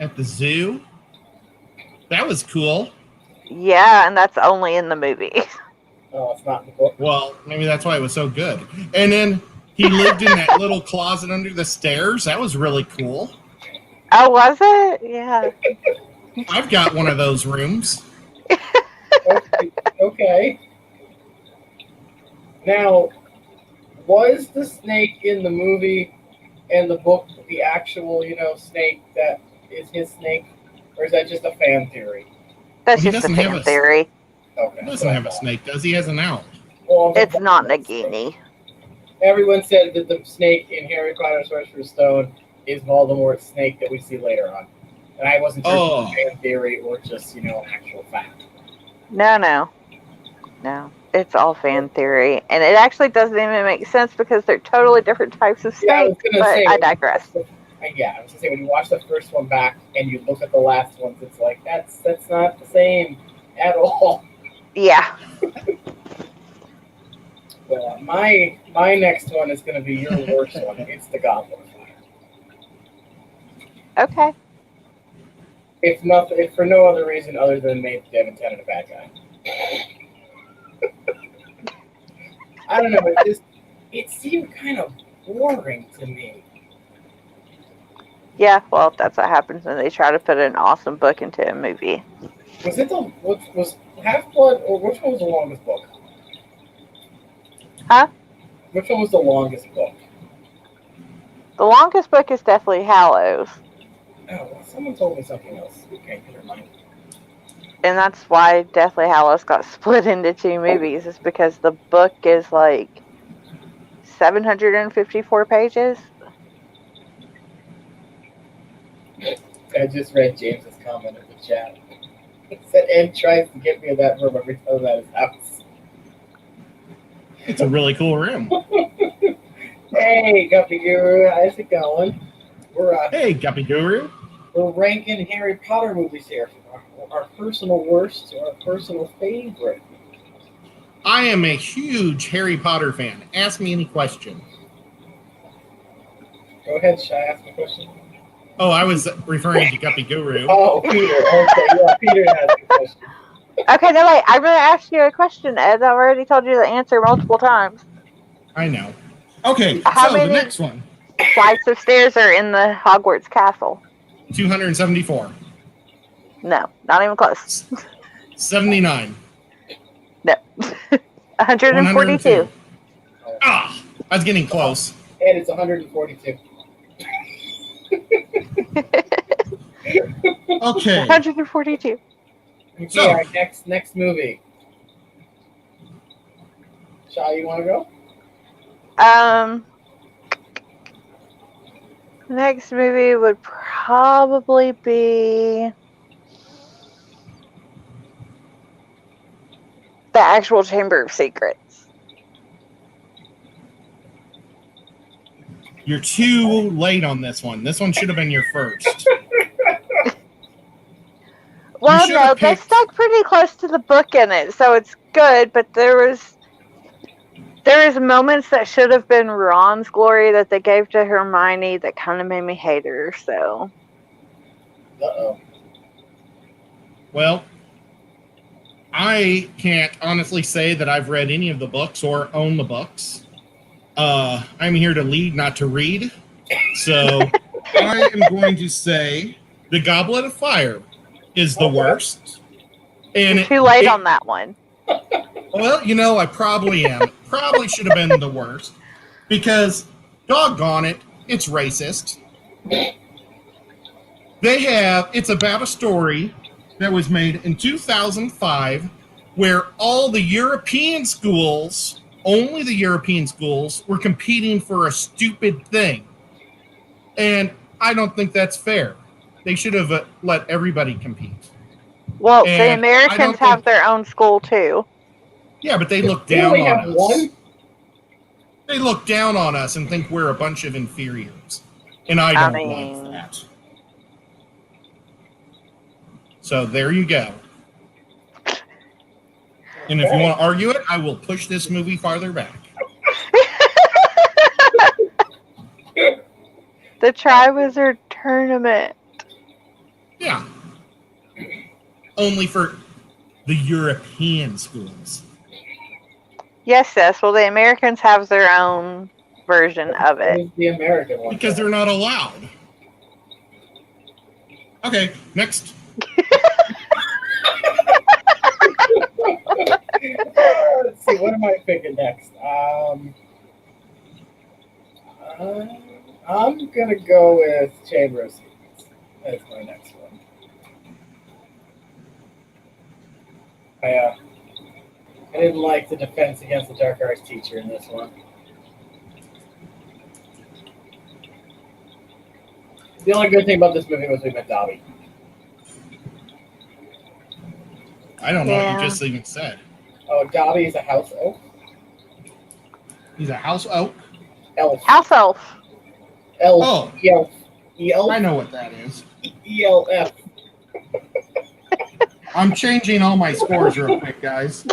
at the zoo. That was cool. Yeah, and that's only in the movie. Oh, it's not in the book. Well, maybe that's why it was so good. And then he lived in that little closet under the stairs. That was really cool. Oh, was it? Yeah. I've got one of those rooms. Okay. Now, was the snake in the movie and the book the actual, snake that is his snake? Or is that just a fan theory? That's He just a doesn't have fan a- theory. Okay. He doesn't have a snake, does he? He has an owl. Well, It's not Nagini. Everyone said that the snake in Harry Potter Sorcerer's Stone is Voldemort's snake that we see later on. And I wasn't sure if it was a fan theory or just, an actual fact. No. It's all fan theory. And it actually doesn't even make sense because they're totally different types of Yeah, I was snakes. gonna But say, I digress. I was gonna say, when you watch the first one back and you look at the last ones, it's like that's not the same at all. Yeah. Well, my next one is gonna be your worst one. It's the Goblet of Fire. Okay. If for no other reason other than they've intended a bad guy. I don't know. It seemed kind of boring to me. Yeah, well, that's what happens when they try to put an awesome book into a movie. Was it was Half Blood, or which one was the longest book? Huh? Which one was the longest book? The longest book is definitely Hallows. Oh, well, someone told me something else. Okay, never mind. And that's why Deathly Hallows got split into two movies, is because the book is like 754 pages. I just read James's comment in the chat. He said Ed tries to get me in that room every time I'm at his house. It's a really cool room. Hey, Guppy Guru, how's it going? Hey, Guppy Guru. We're ranking Harry Potter movies here, from our personal worst to our personal favorite. I am a huge Harry Potter fan. Ask me any question. Go ahead, Shy, ask me a question. Oh, I was referring to Guppy Guru. Oh, Peter. Okay, yeah, Peter has a question. Okay, no, wait. I'm going to ask you a question, Ed. I've already told you the answer multiple times. I know. Okay, How so the many- next one. Flights of stairs are in the Hogwarts castle. 274. No, not even close. 79. No. 142. Ah, I was getting close. And it's 142. Okay. 142. Okay, So- all right, next movie. Shy, you want to go? Next movie would probably be the actual Chamber of Secrets. You're too late on this one. This one should have been your first. Well, should no, have they picked- stuck pretty close to the book in it, so it's good. But there is moments that should have been Ron's glory that they gave to Hermione that kind of made me hate her. So Uh-oh. Well, I can't honestly say that I've read any of the books or own the books. I'm here to lead, not to read. So I am going to say The Goblet of Fire is the worst. And you're too late on that one. Well, you know, I probably am. Probably should have been the worst. Because, doggone it, it's racist. It's about a story that was made in 2005 where all the European schools, only the European schools, were competing for a stupid thing. And I don't think that's fair. They should have let everybody compete. Well, And the I Americans don't have think- their own school too. Yeah, but they look They down only on have us. one? They look down on us and think we're a bunch of inferiors. And I don't mean- like that. So there you go. And if you want to argue it, I will push this movie farther back. The Triwizard Tournament. Yeah. Only for the European schools. Yes. Well, the Americans have their own version of it. Who's the American one? Because they're not allowed. Okay, next. Let's see, what am I picking next? I'm gonna go with Chamber of Secrets. That's my next one. I didn't like the defense against the dark arts teacher in this one. The only good thing about this movie was we met Dobby. I don't know what Yeah. you just even said. Oh, Dobby is a house elf. He's a house oak. Elf. House elf. Elf. Oh. Elf. E-Elf. I know what that is. E-L-F. I'm changing all my scores real quick, guys.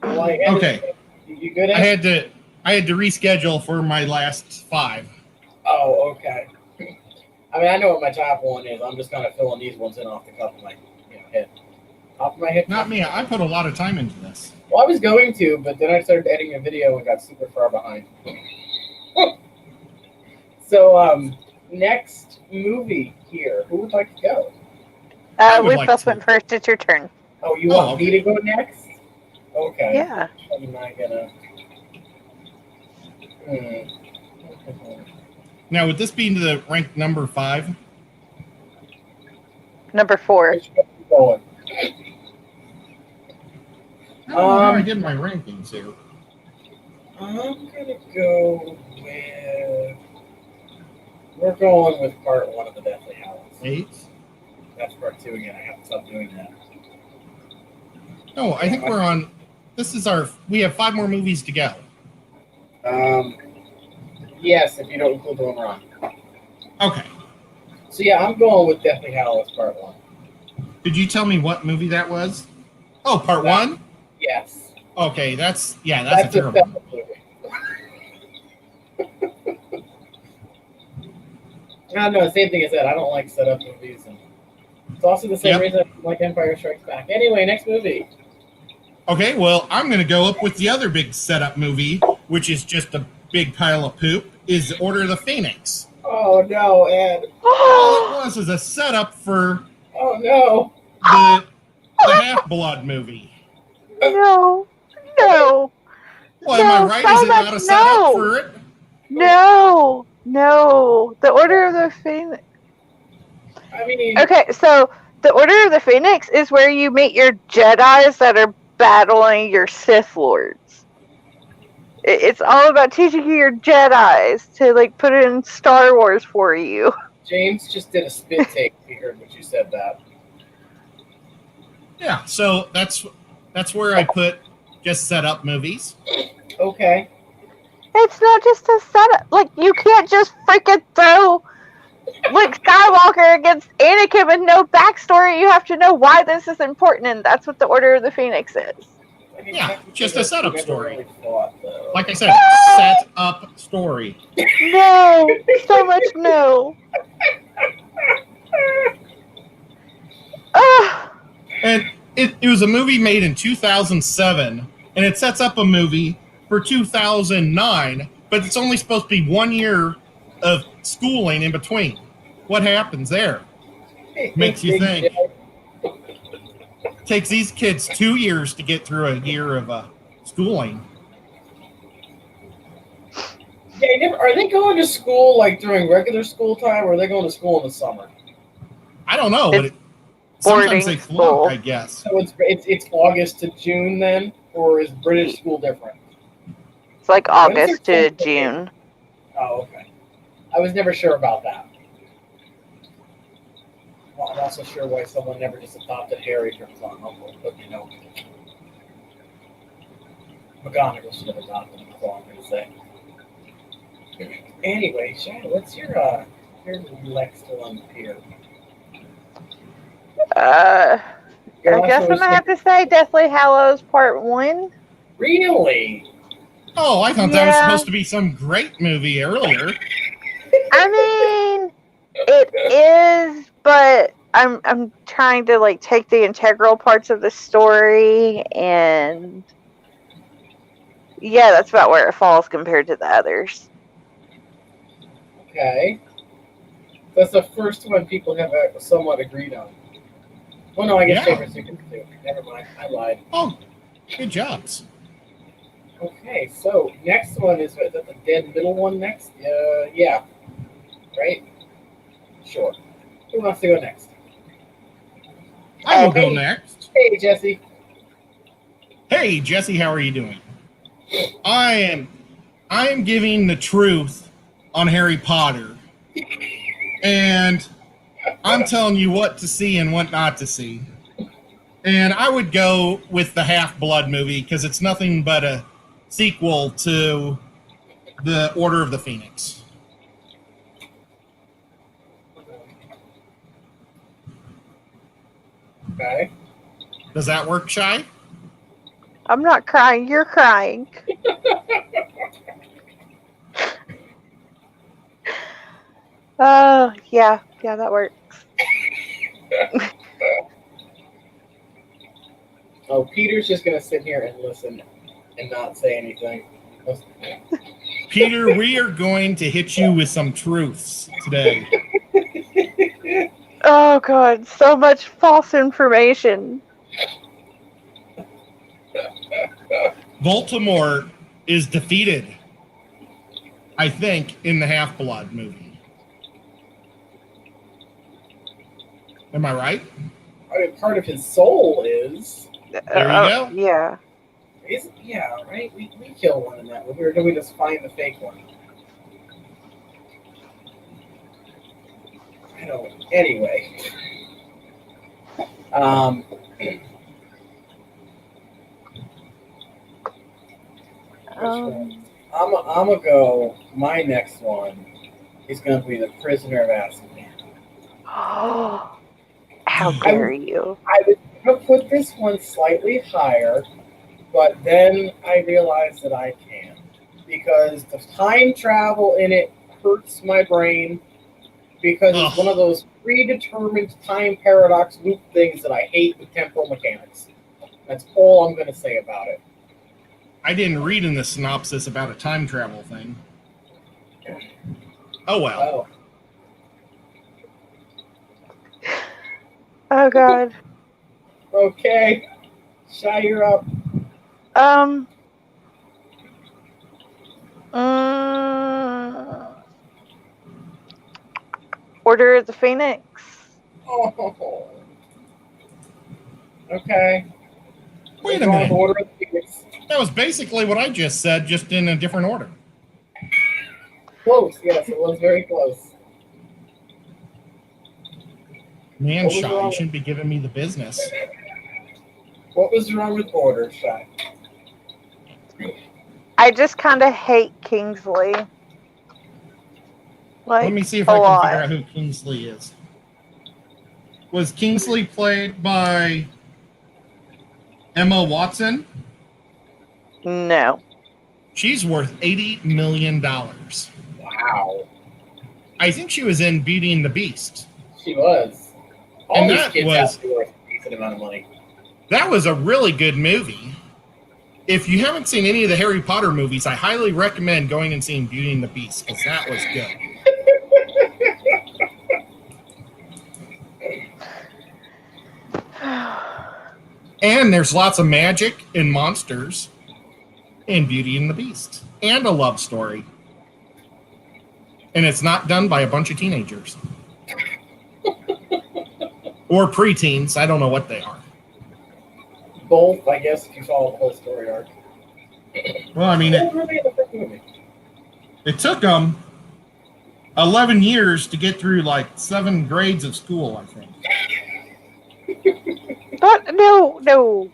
Okay. Okay. You good I at had to reschedule for my last 5. Oh, okay. I mean, I know what my top one is. I'm just kind of filling these ones in off the cuff of my head. Top of my head. Not me. I put a lot of time into this. Well, I was going to, but then I started editing a video and got super far behind. So, next movie here. Who would like to go? I would We like both to. went first. It's your turn. Oh, you Oh, want okay. me to go next? Okay. Yeah. I'm not gonna. Now, would this be the rank number 5? Number 4. Which one you going? I don't know how I did my rankings here. I'm gonna go with. We're going with part 1 of the Deathly Hallows. 8? That's part 2 again. I have to stop doing that. No, I think we're on. This is our. We have 5 more movies to go. Yes, if you don't include the one we're on. Okay. So yeah, I'm going with Deathly Hallows part 1. Did you tell me what movie that was? Oh, part 1? Yes. Okay, that's a That's a terrible. separate movie. I don't know, same thing as that. I don't like setup movies, and it's also the same Yep. reason I don't like Empire Strikes Back. Anyway, next movie. Okay, well, I'm going to go up with the other big setup movie, which is just a big pile of poop, is Order of the Phoenix. Oh no, Ed. All it was is a setup for Oh no. the Half-Blood movie. No. No. Well, am I No, right? Is it not a Silas, setup no. for it? No. No. The Order of the Phoenix. I mean, Okay, so the Order of the Phoenix is where you meet your Jedis that are battling your Sith Lords. It's all about teaching you your Jedis to like put it in Star Wars for you. James just did a spit take. He heard what you said that. Yeah, so that's where I put just set up movies. Okay. It's not just a setup. Like, you can't just freaking throw Luke Skywalker against Anakin with no backstory. You have to know why this is important, and that's what the Order of the Phoenix is. I mean, Yeah, technically, just a that's setup never story. really fought, though. Like I said, set up story. No, so much no. Ugh. And it was a movie made in 2007, and it sets up a movie for 2009, but it's only supposed to be 1 year of schooling in between. What happens there? Makes you think. Takes these kids 2 years to get through a year of schooling. Yeah, are they going to school like during regular school time, or are they going to school in the summer? I don't know, It's but sometimes boarding they school. flunk, I guess. So it's August to June then, or is British school different? It's like When is August their to school June. Oh, okay. I was never sure about that. Well, I'm also sure why someone never just adopted Harry from his aunt and uncle, but you know, McGonagall should have adopted him. That's all I'm gonna say. Anyway, Shai, what's your next one here? I guess I'm gonna have to say Deathly Hallows Part 1. Really? Oh, I thought that was Yeah. supposed to be some great movie earlier. I mean, it is, but I'm trying to like take the integral parts of the story, and yeah, that's about where it falls compared to the others. Okay. That's the first one people have somewhat agreed on. Well, no, I guess Yeah. favorite sequence too. Never mind, I lied. Oh, good jobs. Okay, so next one is that the dead middle one next? Yeah. Right? Sure. Who wants to go next? I will go Hey. next. Hey, Jesse. Hey, Jesse, how are you doing? I am giving the truth on Harry Potter. And I'm telling you what to see and what not to see. And I would go with the Half-Blood movie because it's nothing but a sequel to the Order of the Phoenix. Okay. Does that work, Shai? I'm not crying, you're crying. Yeah, that works. Oh, Peter's just gonna sit here and listen and not say anything. Peter, we are going to hit you with some truths today. Oh god, so much false information. Voldemort is defeated, I think, in the Half-Blood movie. Am I right? Part of his soul is. There you go. Yeah. Yeah, right? We kill one in that movie, or do we just find the fake one? I don't. Anyway. I'm gonna go. My next one is gonna be The Prisoner of Azkaban. How dare you? I was gonna put this one slightly higher, but then I realized that I can't because the time travel in it hurts my brain because it's one of those predetermined time paradox loop things that I hate with temporal mechanics. That's all I'm gonna say about it. I didn't read in the synopsis about a time travel thing. Oh well. Oh god. Okay. Shai, you're up. Order of the Phoenix. Oh. Okay. Wait a minute. Order of the Phoenix. That was basically what I just said, just in a different order. Close, yes, it was very close. Man, What was Shai, wrong? you shouldn't be giving me the business. What was wrong with Borders, Shy? I just kind of hate Kingsley. Like, Let me see if a I can lot. figure out who Kingsley is. Was Kingsley played by Emma Watson? No. She's worth $80 million. Wow. I think she was in Beauty and the Beast. She was. All And these that kids was- have to be worth a decent amount of money. That was a really good movie. If you haven't seen any of the Harry Potter movies, I highly recommend going and seeing Beauty and the Beast because that was good. And there's lots of magic and monsters in Beauty and the Beast. And a love story. And it's not done by a bunch of teenagers. Or preteens. I don't know what they are. Both, I guess, if you follow the whole story arc. Well, I mean, How old were they in the first movie? it took them 11 years to get through like 7 grades of school, I think. But no.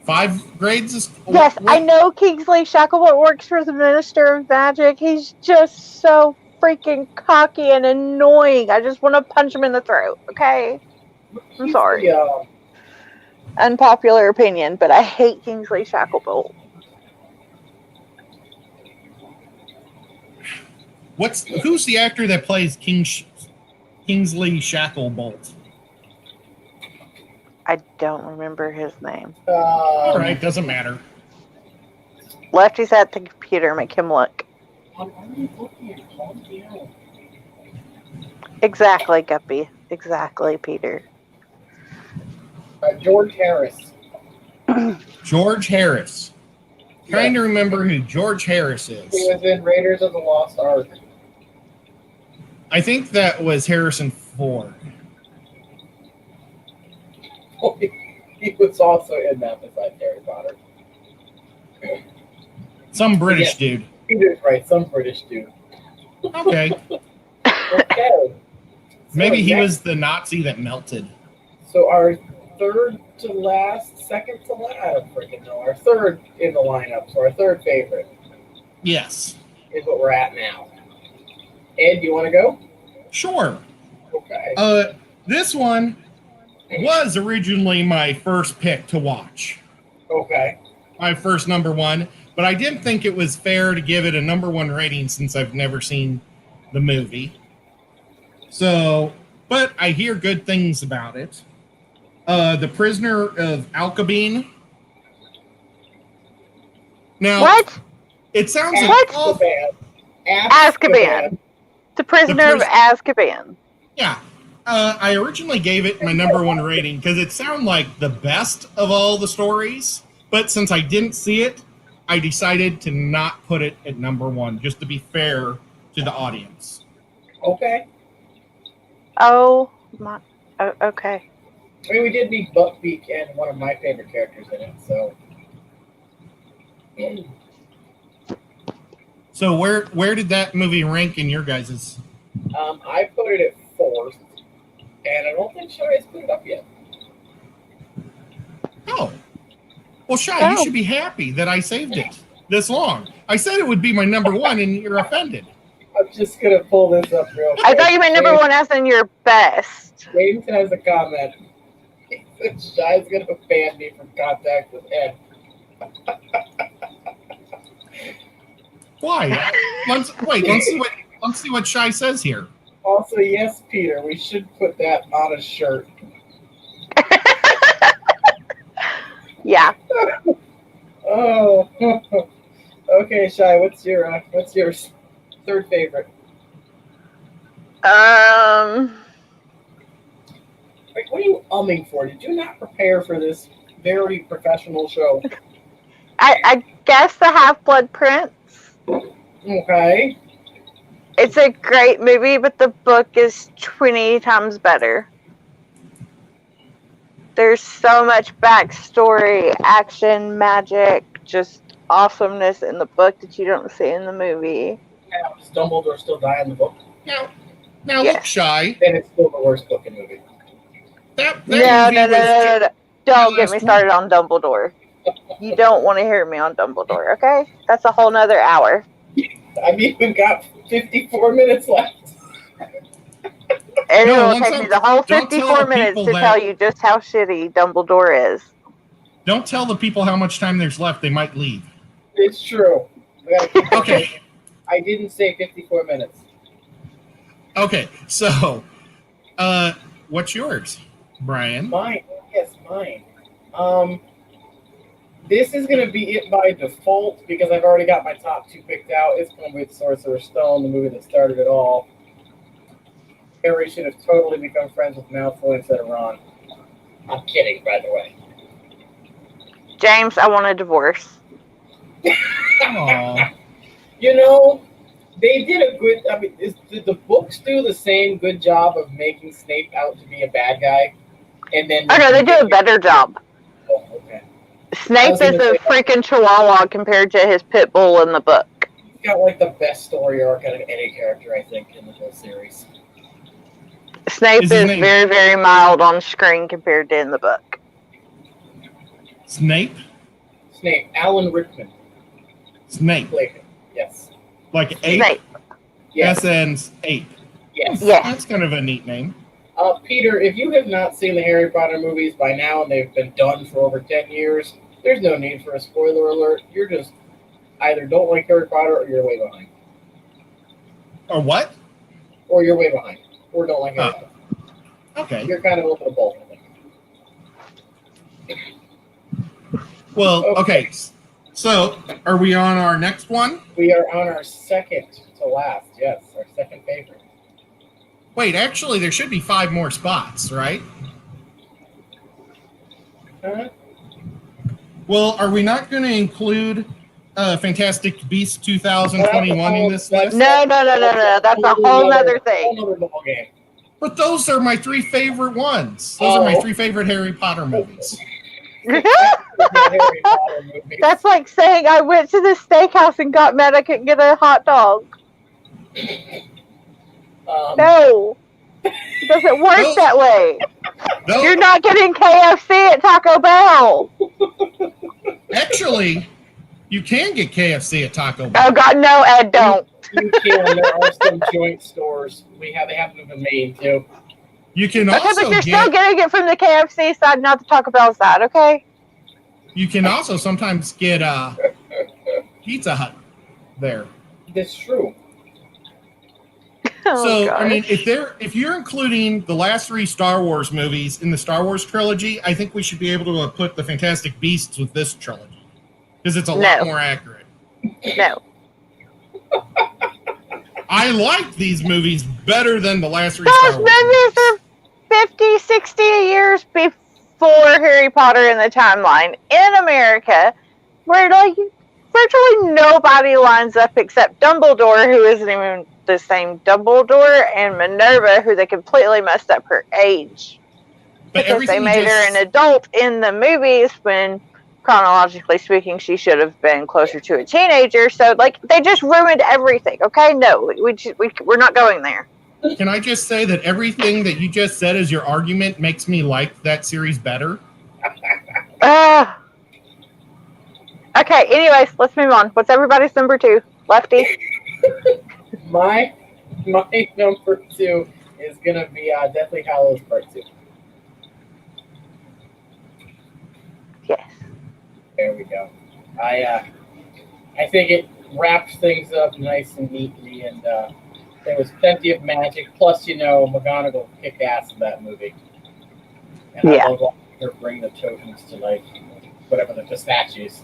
5 grades of school? Yes, I know Kingsley Shacklebolt works for the Minister of Magic. He's just so freaking cocky and annoying. I just want to punch him in the throat, okay? I'm He's sorry. the, Unpopular opinion, but I hate Kingsley Shacklebolt. Who's the actor that plays Kingsley Shacklebolt? I don't remember his name. All right, doesn't matter. Lefty's at the computer. Make him look. I'm already looking at calm down. Exactly, Guppy. Exactly, Peter. George Harris. George Harris. Trying to remember who George Harris He is. was in Raiders of the Lost Ark. I think that was Harrison Ford. He was also in that besides Harry Potter. Some British dude. Peter's right, some British dude. Okay. Okay. Maybe he next- was the Nazi that melted. So our third to last, second to last, I don't freaking know. Our third in the lineup, so our third favorite Yes. is what we're at now. Ed, you want to go? Sure. Okay. This one was originally my first pick to watch. Okay. My first number one, but I didn't think it was fair to give it a number one rating since I've never seen the movie. So, but I hear good things about it. The Prisoner of Alcabeen. Now, What? it sounds What? like all, Azkaban. The Prisoner of Azkaban. yeah. I originally gave it my number one rating because it sounded like the best of all the stories. But since I didn't see it, I decided to not put it at number one, just to be fair to the audience. Okay. Oh my. Oh, okay. I mean, we did meet Buckbeak and one of my favorite characters in it, so. So where did that movie rank in your guys's? I put it at 4th, and I don't think Shari's put it up yet. Oh. Well, Shy, you Oh. should be happy that I saved it this long. I said it would be my number one, and you're offended. I'm just going to pull this up real quick. I thought you meant number one as in your best. James has a comment. He said Shy's going to ban me from contact with Ed. Why? Let's see what Shy says here. Also, yes, Peter, we should put that on a shirt. Yeah. Oh. Okay, Shy, what's your third favorite? Wait, what are you umming for? Did you not prepare for this very professional show? I guess the Half-Blood Prince. Okay. It's a great movie, but the book is 20 times better. There's so much backstory, action, magic, just awesomeness in the book that you don't see in the movie. Now, does Dumbledore still die in the book? Now Yes. look, Shy. Then it's still the worst book in the movie. that No, movie no, no, was no, no. Don't get last me started on Dumbledore. You don't want to hear me on Dumbledore, okay? That's a whole nother hour. I've even got 54 minutes left. And No, it'll once take me I'm- the whole don't tell 54 the minutes people to that- tell you just how shitty Dumbledore is. Don't tell the people how much time there's left. They might leave. It's true. We gotta keep Okay. I didn't say 54 minutes. Okay. So, what's yours, Brian? Mine. Yes, mine. This is going to be it by default because I've already got my top two picked out. It's going to be The Sorcerer's Stone, the movie that started it all. Harry should have totally become friends with Malfoy instead of Ron. I'm kidding, by the way. James, I want a divorce. Aw. You know, they did a good. I mean, did the books do the same good job of making Snape out to be a bad guy? And then Oh no, they do a better job. Oh, okay. Snape is gonna a say- freaking chihuahua compared to his pit bull in the book. He's got like the best story arc out of any character, I think, in the whole series. Snape Is is his name- very, very mild on screen compared to in the book. Snape? Snape, Alan Rickman Snape. played him. Yes. Like ape? Snape. Yes. SN's ape. Yes. Yes. That's kind of a neat name. Peter, if you have not seen the Harry Potter movies by now and they've been done for over 10 years, there's no need for a spoiler alert. You're just either don't like Harry Potter or you're way behind. Or what? Or you're way behind. Or don't like Harry Oh. Potter. Okay. You're kind of a little bit of both, I think. Well, okay. So, are we on our next one? We are on our second to last. Yes, our second favorite. Wait, actually, there should be 5 more spots, right? Huh? Well, are we not going to include Fantastic Beasts 2021 in this list? No. That's a whole nother thing. Whole other ball game. But those are my 3 favorite ones. Those are my Oh. 3 favorite Harry Potter movies. Harry Potter movies. That's like saying I went to the steakhouse and got mad I couldn't get a hot dog. No. It doesn't work Those- that way. Those- You're not getting KFC at Taco Bell. Actually, you can get KFC at Taco Bell. Oh God, no, Ed, don't. You can. There are some joint stores. They happen to be made too. You can Okay, also but you're still get. getting it from the KFC side, not the Taco Bell side, okay? You can also sometimes get Pizza Hut there. That's true. Oh, So I mean, gosh. if you're including the last 3 Star Wars movies in the Star Wars trilogy, I think we should be able to put the Fantastic Beasts with this trilogy because it's a lot No. more accurate. No. I like these movies better than the last 3 Those Star Wars movies are 50, 60 years before Harry Potter in the timeline in America, where like virtually nobody lines up except Dumbledore, who isn't even the same Dumbledore, and Minerva, who they completely messed up her age. But Because they everything made her an adult in the movies when, chronologically speaking, she should have been closer to a teenager. So, like, they just ruined everything. Okay, no, we're not going there. Can I just say that everything that you just said as your argument makes me like that series better? Okay. Anyways, let's move on. What's everybody's number 2? Lefty. My number 2 is gonna be Deathly Hallows Part 2. Yes. There we go. I think it wraps things up nice and neatly, and there was plenty of magic. Plus, McGonagall kicked ass in that movie. And Yeah. I love watching her bring the tokens to life, whatever the statues.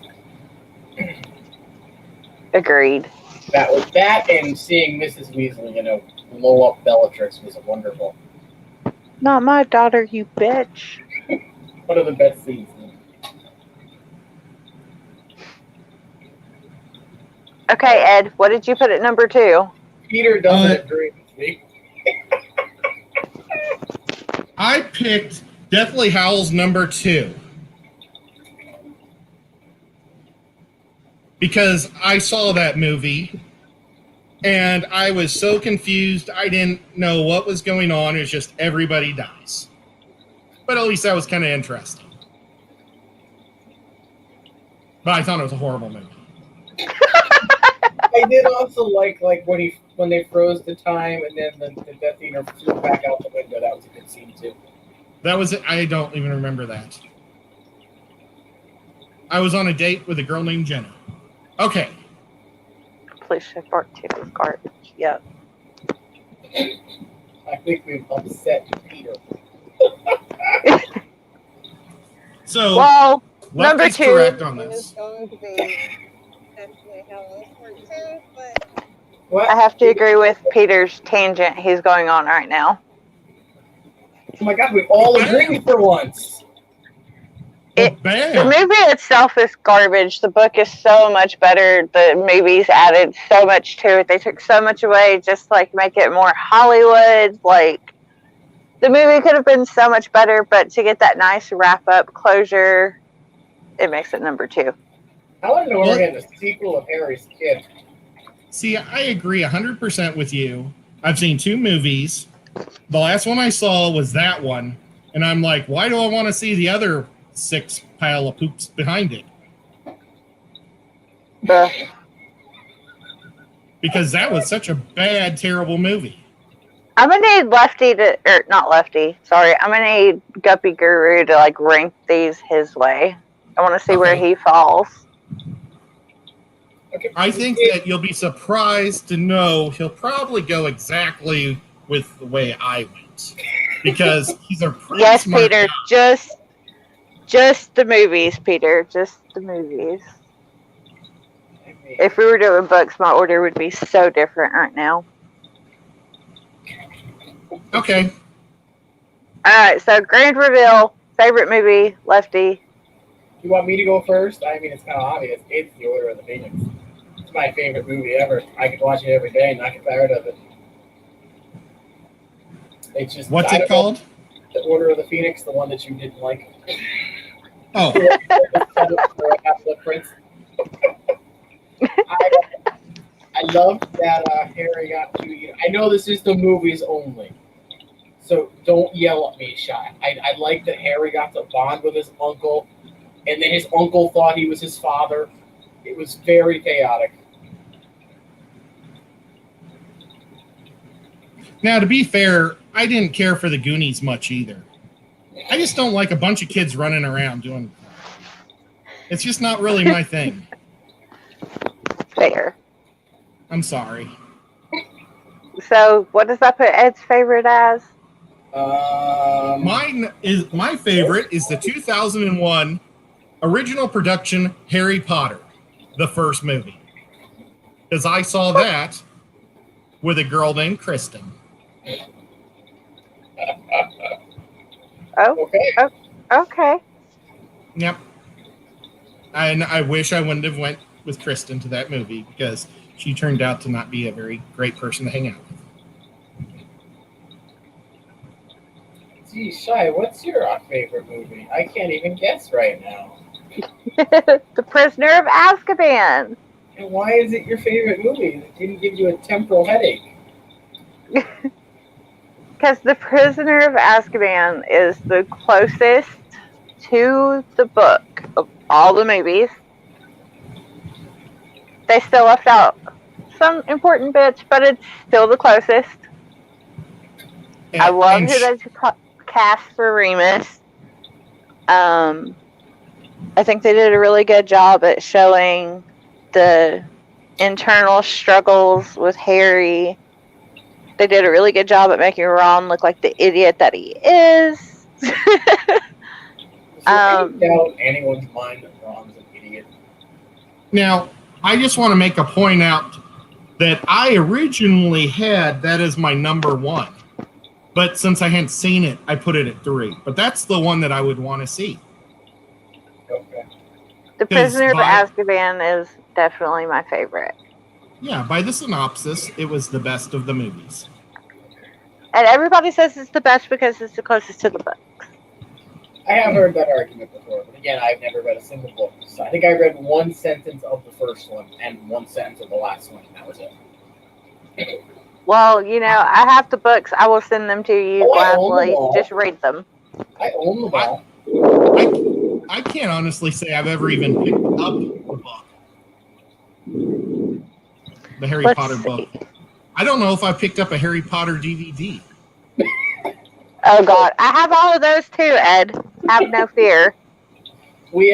Agreed. That was that, and seeing Mrs. Weasley, blow up Bellatrix was wonderful. Not my daughter, you bitch. One of the best scenes. Okay, Ed, what did you put at number 2? Peter doesn't agree with me. I picked Deathly Hallows number 2 because I saw that movie and I was so confused. I didn't know what was going on. It was just everybody dies. But at least that was kind of interesting. But I thought it was a horrible movie. I did also like when they froze the time and then the Death Eater flew back out the window. That was a good scene too. That was it. I don't even remember that. I was on a date with a girl named Jenna. Okay. Police Ship Part 2 is garbage. Yep. I think we've upset Peter. So, Well, number Lefty's 2 correct on It is this. going to be definitely Halloween Part 2, but What? I have to agree with Peter's tangent he's going on right now. Oh my God, we all agree for once. Well, The bam. movie itself is garbage. The book is so much better. The movies added so much to it. They took so much away just like make it more Hollywood. Like the movie could have been so much better, but to get that nice wrap up closure, it makes it number 2. I want to know when we're getting a sequel of Harry's Kid. See, I agree 100% with you. I've seen 2 movies. The last one I saw was that one. And I'm like, why do I want to see the other 6 pile of poops behind it? Ugh. Because that was such a bad, terrible movie. I'm gonna need Lefty to, or not Lefty, sorry. I'm gonna need Guppy Guru to like rank these his way. I want to see where Okay. he falls. Okay. I think that you'll be surprised to know he'll probably go exactly with the way I went. Because he's a pretty Yes, smart Peter. guy. Just the movies, Peter. Just the movies. If we were doing books, my order would be so different right now. Okay. Alright, so grand reveal, favorite movie, Lefty. You want me to go first? I mean, it's kind of obvious. It's The Order of the Phoenix. It's my favorite movie ever. I could watch it every day and not get tired of it. It's just What's I it don't know, called? The Order of the Phoenix, the one that you didn't like. Oh, Prince. I love that Harry got to. I know this is the movies only, so don't yell at me, Shy. I like that Harry got to bond with his uncle, and then his uncle thought he was his father. It was very chaotic. now to be fair, I didn't care for the Goonies much either. I just don't like a bunch of kids running around doing. It's just not really my thing. Fair. I'm sorry. So, what does that put Ed's favorite as? My favorite is the 2001 original production Harry Potter, the first movie. Because I saw that with a girl named Kristen. Oh, Okay. okay. Yep. And I wish I wouldn't have went with Kristen to that movie because she turned out to not be a very great person to hang out with. Gee, Shy, what's your favorite movie? I can't even guess right now. The Prisoner of Azkaban. And why is it your favorite movie? It didn't give you a temporal headache. Because The Prisoner of Azkaban is the closest to the book of all the movies. They still left out some important bits, but it's still the closest. I love who they cast for Remus. I think they did a really good job at showing the internal struggles with Harry. They did a really good job at making Ron look like the idiot that he is. Is there any doubt in anyone's mind that Ron's an idiot? Now, I just want to make a point out that I originally had that as my number 1. But since I hadn't seen it, I put it at 3. But that's the one that I would want to see. Okay. The Prisoner of Azkaban is definitely my favorite. Yeah, by the synopsis, it was the best of the movies. And everybody says it's the best because it's the closest to the book. I have heard that argument before, but again, I've never read a single book. So I think I read one sentence of the first one and one sentence of the last one, and that was it. Well, you know, I have the books. I will send them to you Oh, I own them gladly. all. Just read them. I own them all. I can't honestly say I've ever even picked up the book. The Harry Let's Potter see. book. I don't know if I picked up a Harry Potter DVD. Oh God, I have all of those too, Ed. Have no fear. We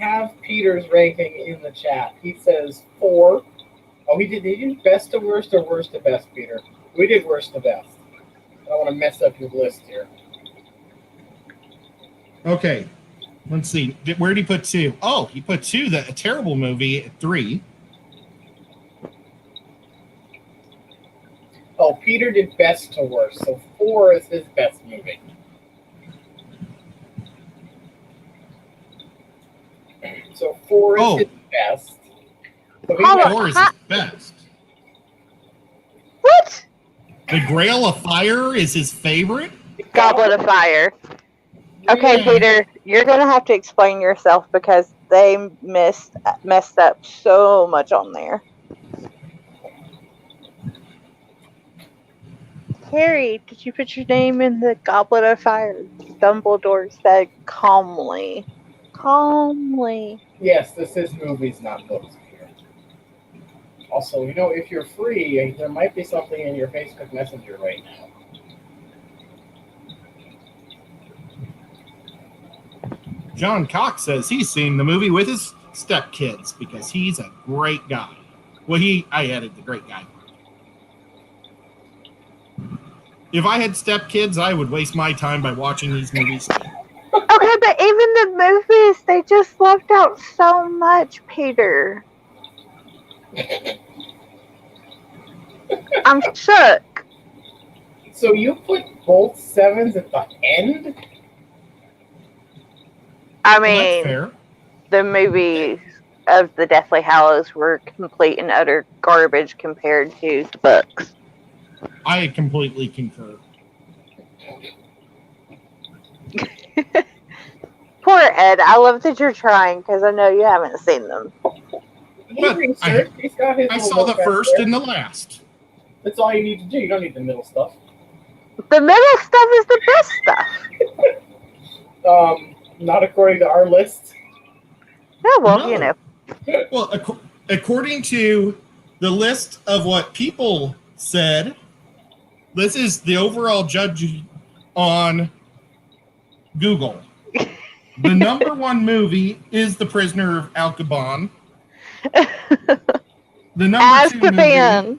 have Peter's ranking in the chat. He says 4. Oh, did he do best to worst or worst to best, Peter? We did worst to best. I don't want to mess up your list here. Okay, let's see. Where did he put 2? Oh, he put 2, a terrible movie, at 3. Oh, Peter did best to worst, so 4 is his best movie. So 4 is his best. So he Hold went- on. 4 is his best. What? The Grail of Fire is his favorite? Goblet of Fire. Okay, Yeah. Peter, you're gonna have to explain yourself because they messed up so much on there. Harry, did you put your name in the Goblet of Fire? Dumbledore said calmly. Calmly. Yes, this is movies, not books, Peter. Also, if you're free, there might be something in your Facebook Messenger right now. John Cox says he's seen the movie with his stepkids because he's a great guy. Well, I added the great guy. If I had stepkids, I would waste my time by watching these movies. Okay, but even the movies, they just left out so much, Peter. I'm shook. So you put both 7s at the end? I Well, that's mean, fair. the movies of the Deathly Hallows were complete and utter garbage compared to the books. I completely concur. Poor Ed, I love that you're trying because I know you haven't seen them. He But researched. He's got his I little saw the notepad first there. and the last. That's all you need to do. You don't need the middle stuff. The middle stuff is the best stuff. Not according to our list. Yeah, well, No. you know. Well, according to the list of what people said, this is the overall judge on Google. The number 1 movie is The Prisoner of Azkaban. The number 2 movie,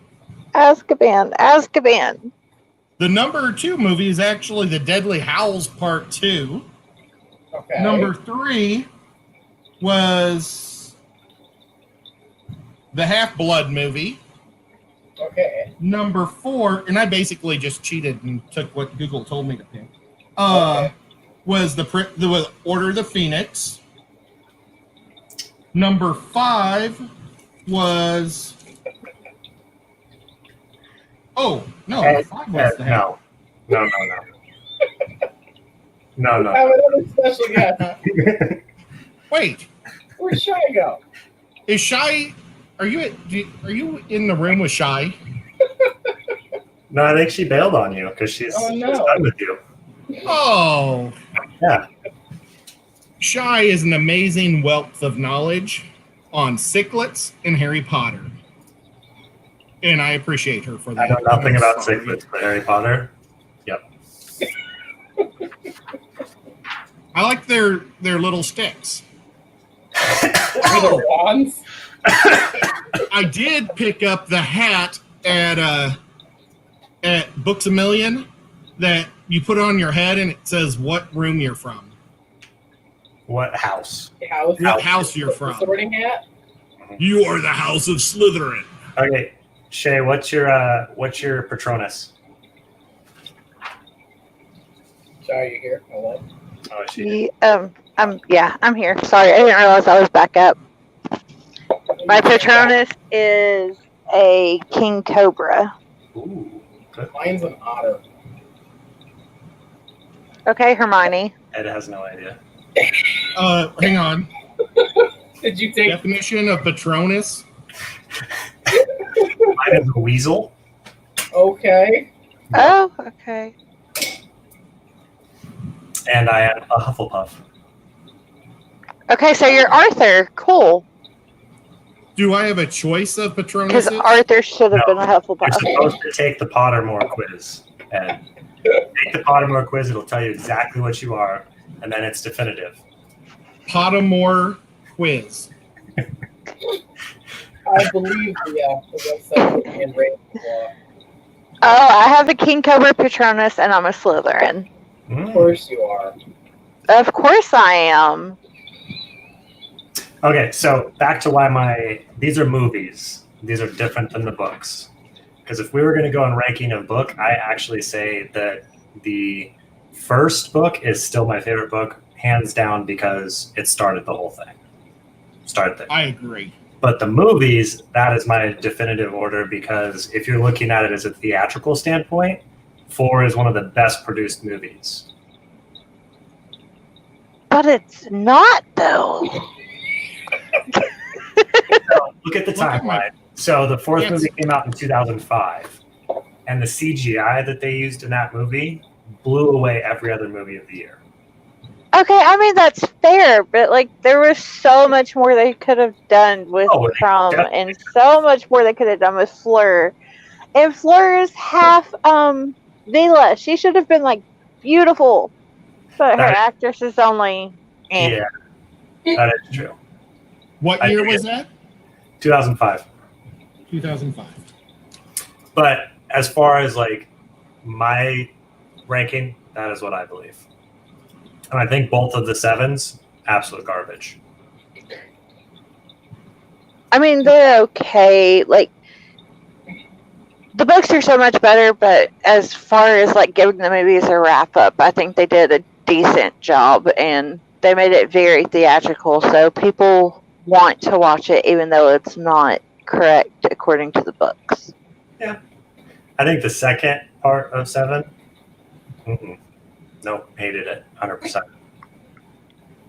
Azkaban. the number 2 movie is actually The Deadly Howls Part 2. Okay. Number 3 was the Half-Blood movie. Okay. Number 4, and I basically just cheated and took what Google told me to pick. Okay. Was the Order of the Phoenix. Number 5 was. Oh no! Ed, 5 was the no. No. Have another special guest. Wait, Where'd Shy go? is Shy? Are you in the room with Shy? No, I think she bailed on you because she's Oh, no. done with you. Oh, Yeah. Shy is an amazing wealth of knowledge on cichlids and Harry Potter, and I appreciate her for I that. know nothing I'm about sorry. cichlids, but Harry Potter. Yep. I like their little sticks. Little wands? I did pick up the hat at Books A Million that you put on your head and it says what room you're from, What house? what house you're The from. sorting hat? You are the House of Slytherin. Okay, Shay, what's your Patronus? Shy, are you here? Hello? Oh, she. I'm here. Sorry, I didn't realize I was back up. My Patronus is a king cobra. Ooh. Mine's an otter. Okay, Hermione. Ed has no idea. Hang on. Did you take Definition of Patronus. Mine is a weasel. okay? Oh, okay. And I am a Hufflepuff. Okay, so you're Arthur. Cool. Do I have a choice of Because Patronuses? Arthur should have No, been a You're Hufflepuff. supposed to take the Pottermore quiz. And take the Pottermore quiz. It'll tell you exactly what you are. And then it's definitive. Pottermore quiz. I believe the website would be in Ravenclaw. Oh, I have a King Cobra Patronus, and I'm a Slytherin. Of course you are. Of course I am. Okay, so back to why these are movies. These are different than the books. Because if we were going to go on ranking of book, I actually say that the first book is still my favorite book, hands down, because it started the whole thing. Started there. I agree. But the movies, that is my definitive order, because if you're looking at it as a theatrical standpoint, 4 is one of the best produced movies. But it's not, though. So look at the Look at my- timeline. So the fourth Yes. movie came out in 2005, and the CGI that they used in that movie blew away every other movie of the year. Okay, I mean, that's fair, but, like, there was so much more they could have done with Oh, they Crumb, definitely and so much more they could have done with Fleur. And Fleur is half, Vila. She should have been, like, beautiful. But her That- actress is only, Yeah, that is true. What I year think was that? 2005. 2005. But as far as like my ranking, that is what I believe. And I think both of the 7s, absolute garbage. I mean, they're okay. Like, the books are so much better, but as far as, like, giving the movies a wrap-up, I think they did a decent job, and they made it very theatrical, so people want to watch it even though it's not correct according to the books. I think the second part of 7, nope, hated it 100%.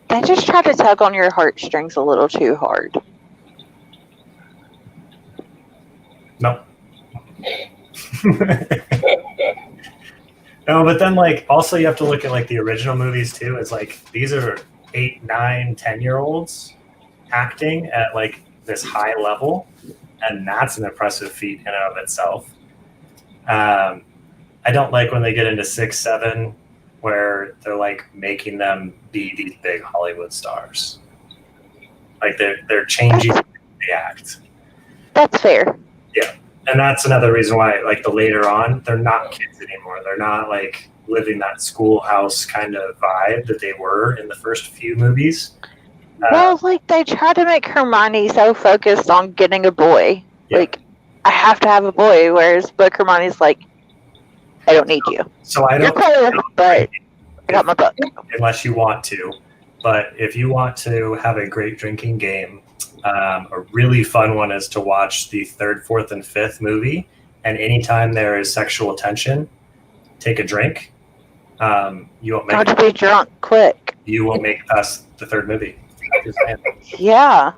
They just try to tug on your heartstrings a little too hard. Nope. No, but then like also you have to look at like the original movies too. It's like these are 8, 9, 10-year-olds acting at like this high level, and that's an impressive feat in and of itself. I don't like when they get into 6, 7, where they're like making them be these big Hollywood stars. Like they're changing the act. That's fair. And that's another reason why, like, the later on, they're not kids anymore. They're not, like, living that schoolhouse kind of vibe that they were in the first few movies. Well, like, they try to make Hermione so focused on getting a boy. Yeah. Like, I have to have a boy, whereas book Hermione's like, I don't need you. So I You're don't, cool, but I got my book. unless you want to. But if you want to have a great drinking game, a really fun one is to watch the 3rd, 4th, and 5th movie. And anytime there is sexual tension, take a drink. You won't Got make to be drunk quick. you won't make it past the 3rd movie. Just saying. Yeah.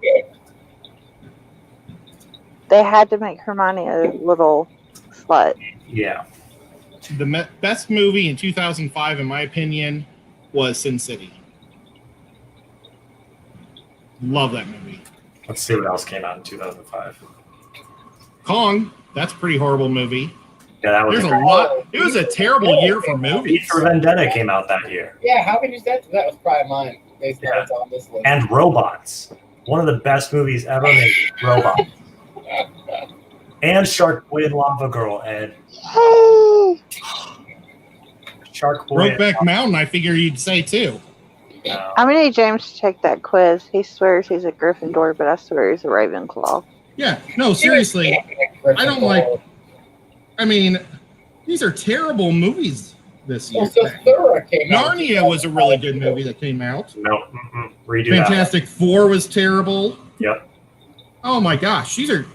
They had to make Hermione a little slut. Yeah. The best movie in 2005, in my opinion, was Sin City. Love that movie. Let's see what else came out in 2005. Kong, that's a pretty horrible movie. Yeah, that was There's a great. lot. It was a terrible year for V movies. for Vendetta came out that year. Yeah, how could you say that? That was probably mine. Based on Yeah. what's on this list. And Robots. One of the best movies ever made. Robots. And Shark Boy and Lava Girl, Ed. Shark Boy. and Brokeback Mountain, I figure you'd say too. Lava I'm gonna need James to take that quiz. He swears he's a Gryffindor, but I swear he's a Ravenclaw. Yeah, no, seriously. I don't like. I mean, these are terrible movies this year. Well, so Thura came out. Narnia was a really good movie that came out. No, redo that. Fantastic Four was terrible. Yep. Oh my gosh, these are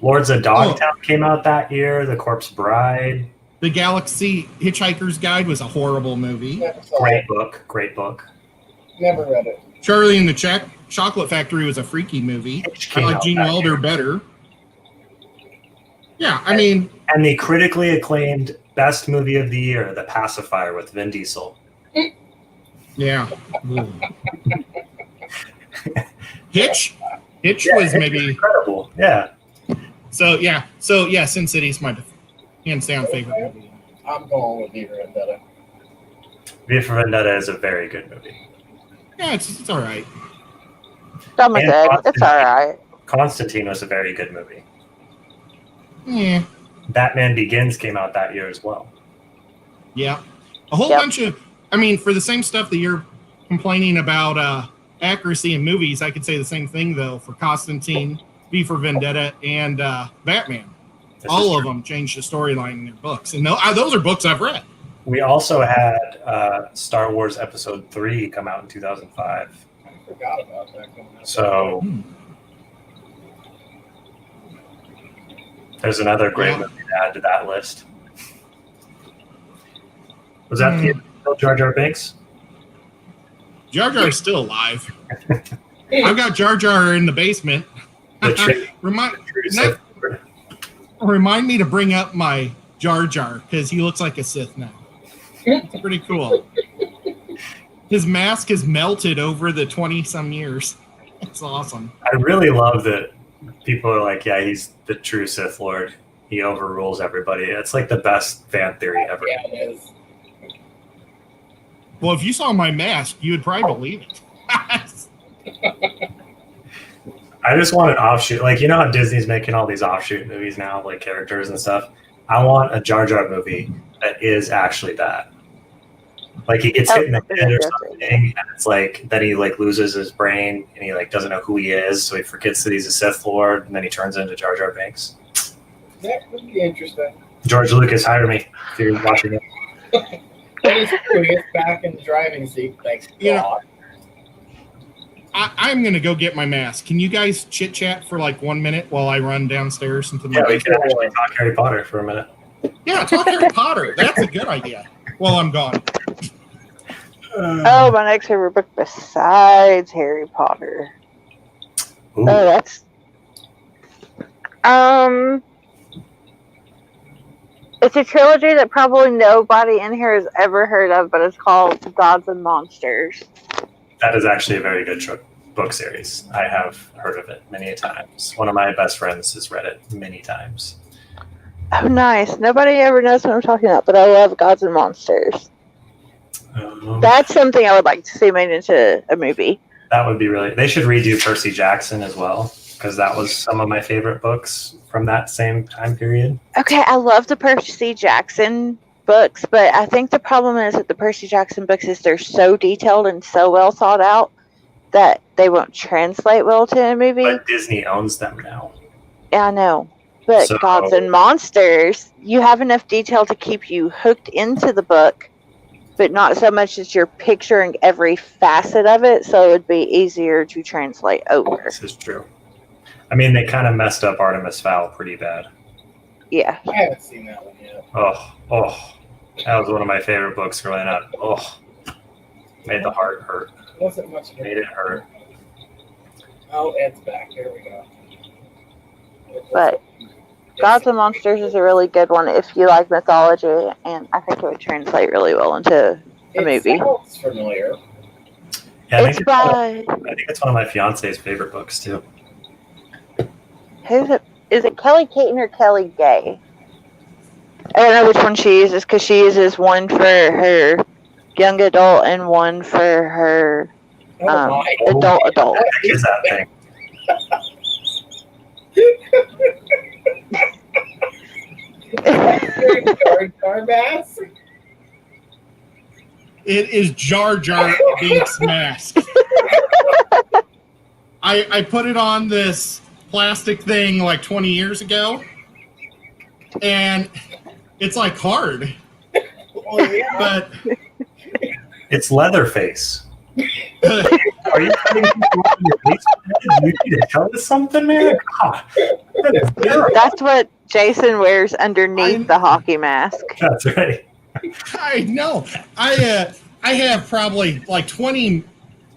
Lords of Dogtown came out that year. The Corpse Bride. The Galaxy Hitchhiker's Guide was a horrible movie. Never saw Great it. book. Great book. Never read it. Charlie and the Chocolate Factory was a freaky movie. Hitch I came like out Gene that Wilder year. better. Yeah, I mean, And the critically acclaimed best movie of the year, The Pacifier with Vin Diesel. Yeah. Hitch was maybe incredible. Yeah. so. Sin City's my hands down favorite movie. I'm going with V for Vendetta. V for Vendetta is a very good movie. Yeah, it's all right. Some of And it. It's all right. Constantine was a very good movie. Yeah. Batman Begins came out that year as well. Yeah. A whole Yep. bunch of, I mean, for the same stuff that you're complaining about accuracy in movies, I could say the same thing, though, for Constantine, V for Vendetta, and Batman. This All is of true. them changed the storyline in their books. And those are books I've read. We also had Star Wars Episode 3 come out in 2005. I forgot about that coming out. So there's another great movie to add to that list. Was that the original Jar Jar Binks? Jar Jar's still alive. I've got Jar Jar in the basement. The trick- Remind, true not- Sith Lord. remind me to bring up my Jar Jar, because he looks like a Sith now. It's pretty cool. His mask has melted over the 20-some years. It's awesome. I really love that people are like, yeah, he's the true Sith Lord. He overrules everybody. It's like the best fan theory ever. Yeah, it is. Well, if you saw my mask, you would probably believe it. I just want an offshoot. Like, you know how Disney's making all these offshoot movies now, like characters and stuff? I want a Jar Jar movie that is actually that. Like, he gets hit in the head or something, and it's like, then he, like, loses his brain, and he, like, doesn't know who he is, so he forgets that he's a Sith Lord, and then he turns into Jar Jar Binks. That would be interesting. George Lucas, hire me if you're watching it. That is true. He gets back in the driving seat. Thanks You know, God. I'm going to go get my mask. Can you guys chit-chat for like 1 minute while I run downstairs into my Yeah, we basement? can actually talk Harry Potter for a minute. Yeah, talk Harry Potter. That's a good idea. While I'm gone. Oh, my next favorite book besides Harry Potter. Ooh, Oh, that's it's a trilogy that probably nobody in here has ever heard of, but it's called Gods and Monsters. that is actually a very good book series. I have heard of it many times. One of my best friends has read it many times. Oh, nice. Nobody ever knows what I'm talking about, but I love Gods and Monsters. That's something I would like to see made into a movie. That would be really. They should redo Percy Jackson as well, because that was some of my favorite books from that same time period. Okay, I love the Percy Jackson books, but I think the problem is that the Percy Jackson books is they're so detailed and so well thought out that they won't translate well to a movie. But Disney owns them now. Yeah, I know. But So- Gods and Monsters, you have enough detail to keep you hooked into the book, but not so much that you're picturing every facet of it, so it would be easier to translate over. This is true. I mean, they kind of messed up Artemis Fowl pretty bad. Yeah. I haven't seen that one yet. Oh, that was one of my favorite books growing up. Oh, made the heart hurt. Wasn't much. Made it hurt. Oh, Ed's back. Here we go. But Gods and Monsters is a really good one if you like mythology, and I think it would translate really well into a movie. Sounds familiar. Yeah, It's by I think it's one of my fiance's favorite books too. who's it? Is it Kelly Caton or Kelly Gay? I don't know which one she uses because she uses one for her young adult and one for her Oh my. adult. What the heck is that thing? Jar Bass? It is Jar Jar Binks' mask. I put it on this plastic thing like 20 years ago, and it's like hard, Oh, yeah. but It's Leatherface. Are you putting people in your basement? Do you need to tell us something, man? God, that is terrible. That's what Jason wears underneath the hockey mask. That's right. I know. I have probably like 20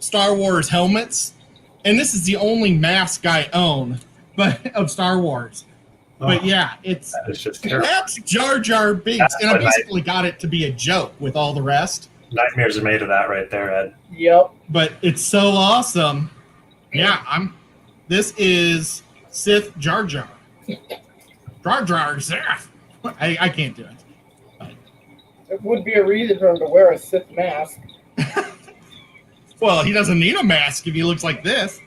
Star Wars helmets, and this is the only mask I own, but of Star Wars. But yeah, it's That is just terrible. that's Jar Jar Binks, That's and I what I- basically got it to be a joke with all the rest. Nightmares are made of that right there, Ed. Yep. But it's so awesome. Yeah, this is Sith Jar Jar. Jar Jar Sith. I can't do it. It would be a reason for him to wear a Sith mask. Well, he doesn't need a mask if he looks like this.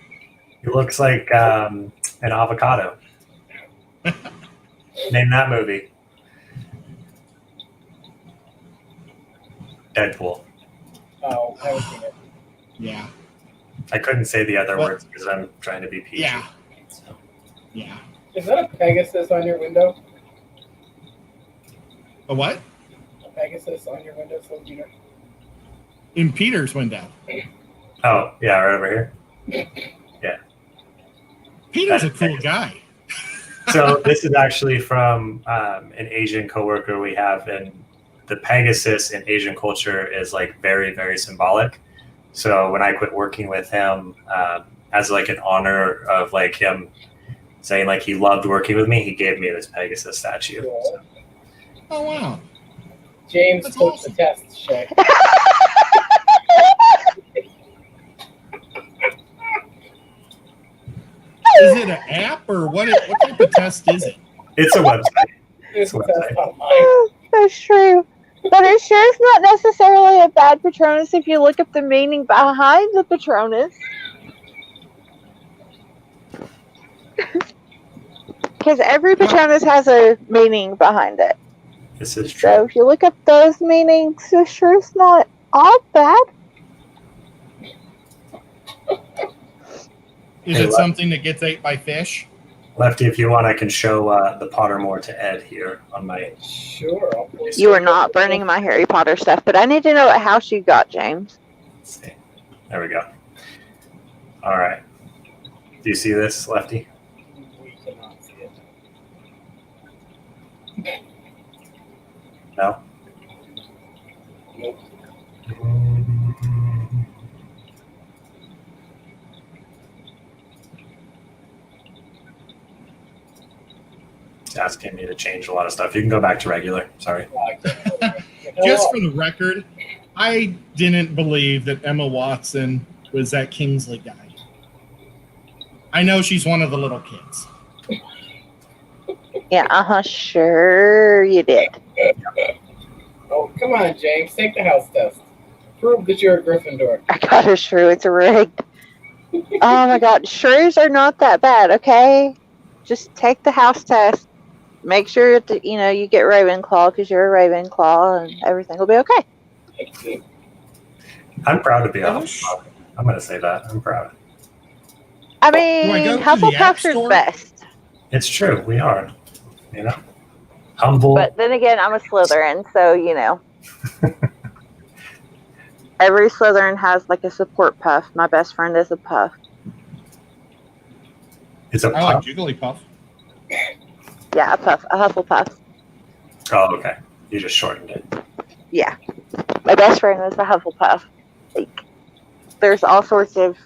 He looks like an avocado. Name that movie. Deadpool. Oh, I haven't seen it. Yeah. I couldn't say the other What? words because I'm trying to be PG. Yeah. So. Yeah. Is that a Pegasus on your window? A what? A Pegasus on your window, so Peter? In Peter's window. Oh, yeah, right over here. Peter's a cool guy. So this is actually from an Asian coworker we have, and the Pegasus in Asian culture is like very, very symbolic. So when I quit working with him, as like an honor of like him saying like he loved working with me, he gave me this Pegasus statue. Cool. Oh, wow. James That's took awesome. the test, Shay. Is it an app or what type of test is it? It's a website. It's a Website. test online. That's true. But it sure is not necessarily a bad Patronus if you look up the meaning behind the Patronus. Because every Patronus has a meaning behind it. This is So true. if you look up those meanings, it sure is not all bad. Is Hey, it what? something that gets ate by fish? Lefty, if you want, I can show the Pottermore to Ed here on my. Sure. I'll pull You are not burning my Harry Potter stuff, but I need to know what house you got, James. Let's see. There we go. All right. Do you see this, Lefty? We cannot see it. No. Nope. It's asking me to change a lot of stuff. You can go back to regular. Sorry. Just for the record, I didn't believe that Emma Watson was that Kingsley guy. I know she's one of the little kids. Yeah, sure you did. Oh, come on, James. Take the house test. Prove that you're a Gryffindor. I got a shrew. It's rigged. Oh my god, shrews are not that bad, okay? Just take the house test. Make sure that, you get Ravenclaw because you're a Ravenclaw and everything will be okay. I'm proud to be a Gosh. Hufflepuff. I'm going to say that. I'm proud. I Do I mean, go to the App Hufflepuffs are Store? best. It's true. We are. Humble. But then again, I'm a Slytherin, so, Every Slytherin has like a support puff. My best friend is a puff. It's a I like puff. Jigglypuff. Yeah, a puff. A Hufflepuff. Oh, okay. You just shortened it. Yeah. My best friend is a Hufflepuff. Like, there's all sorts of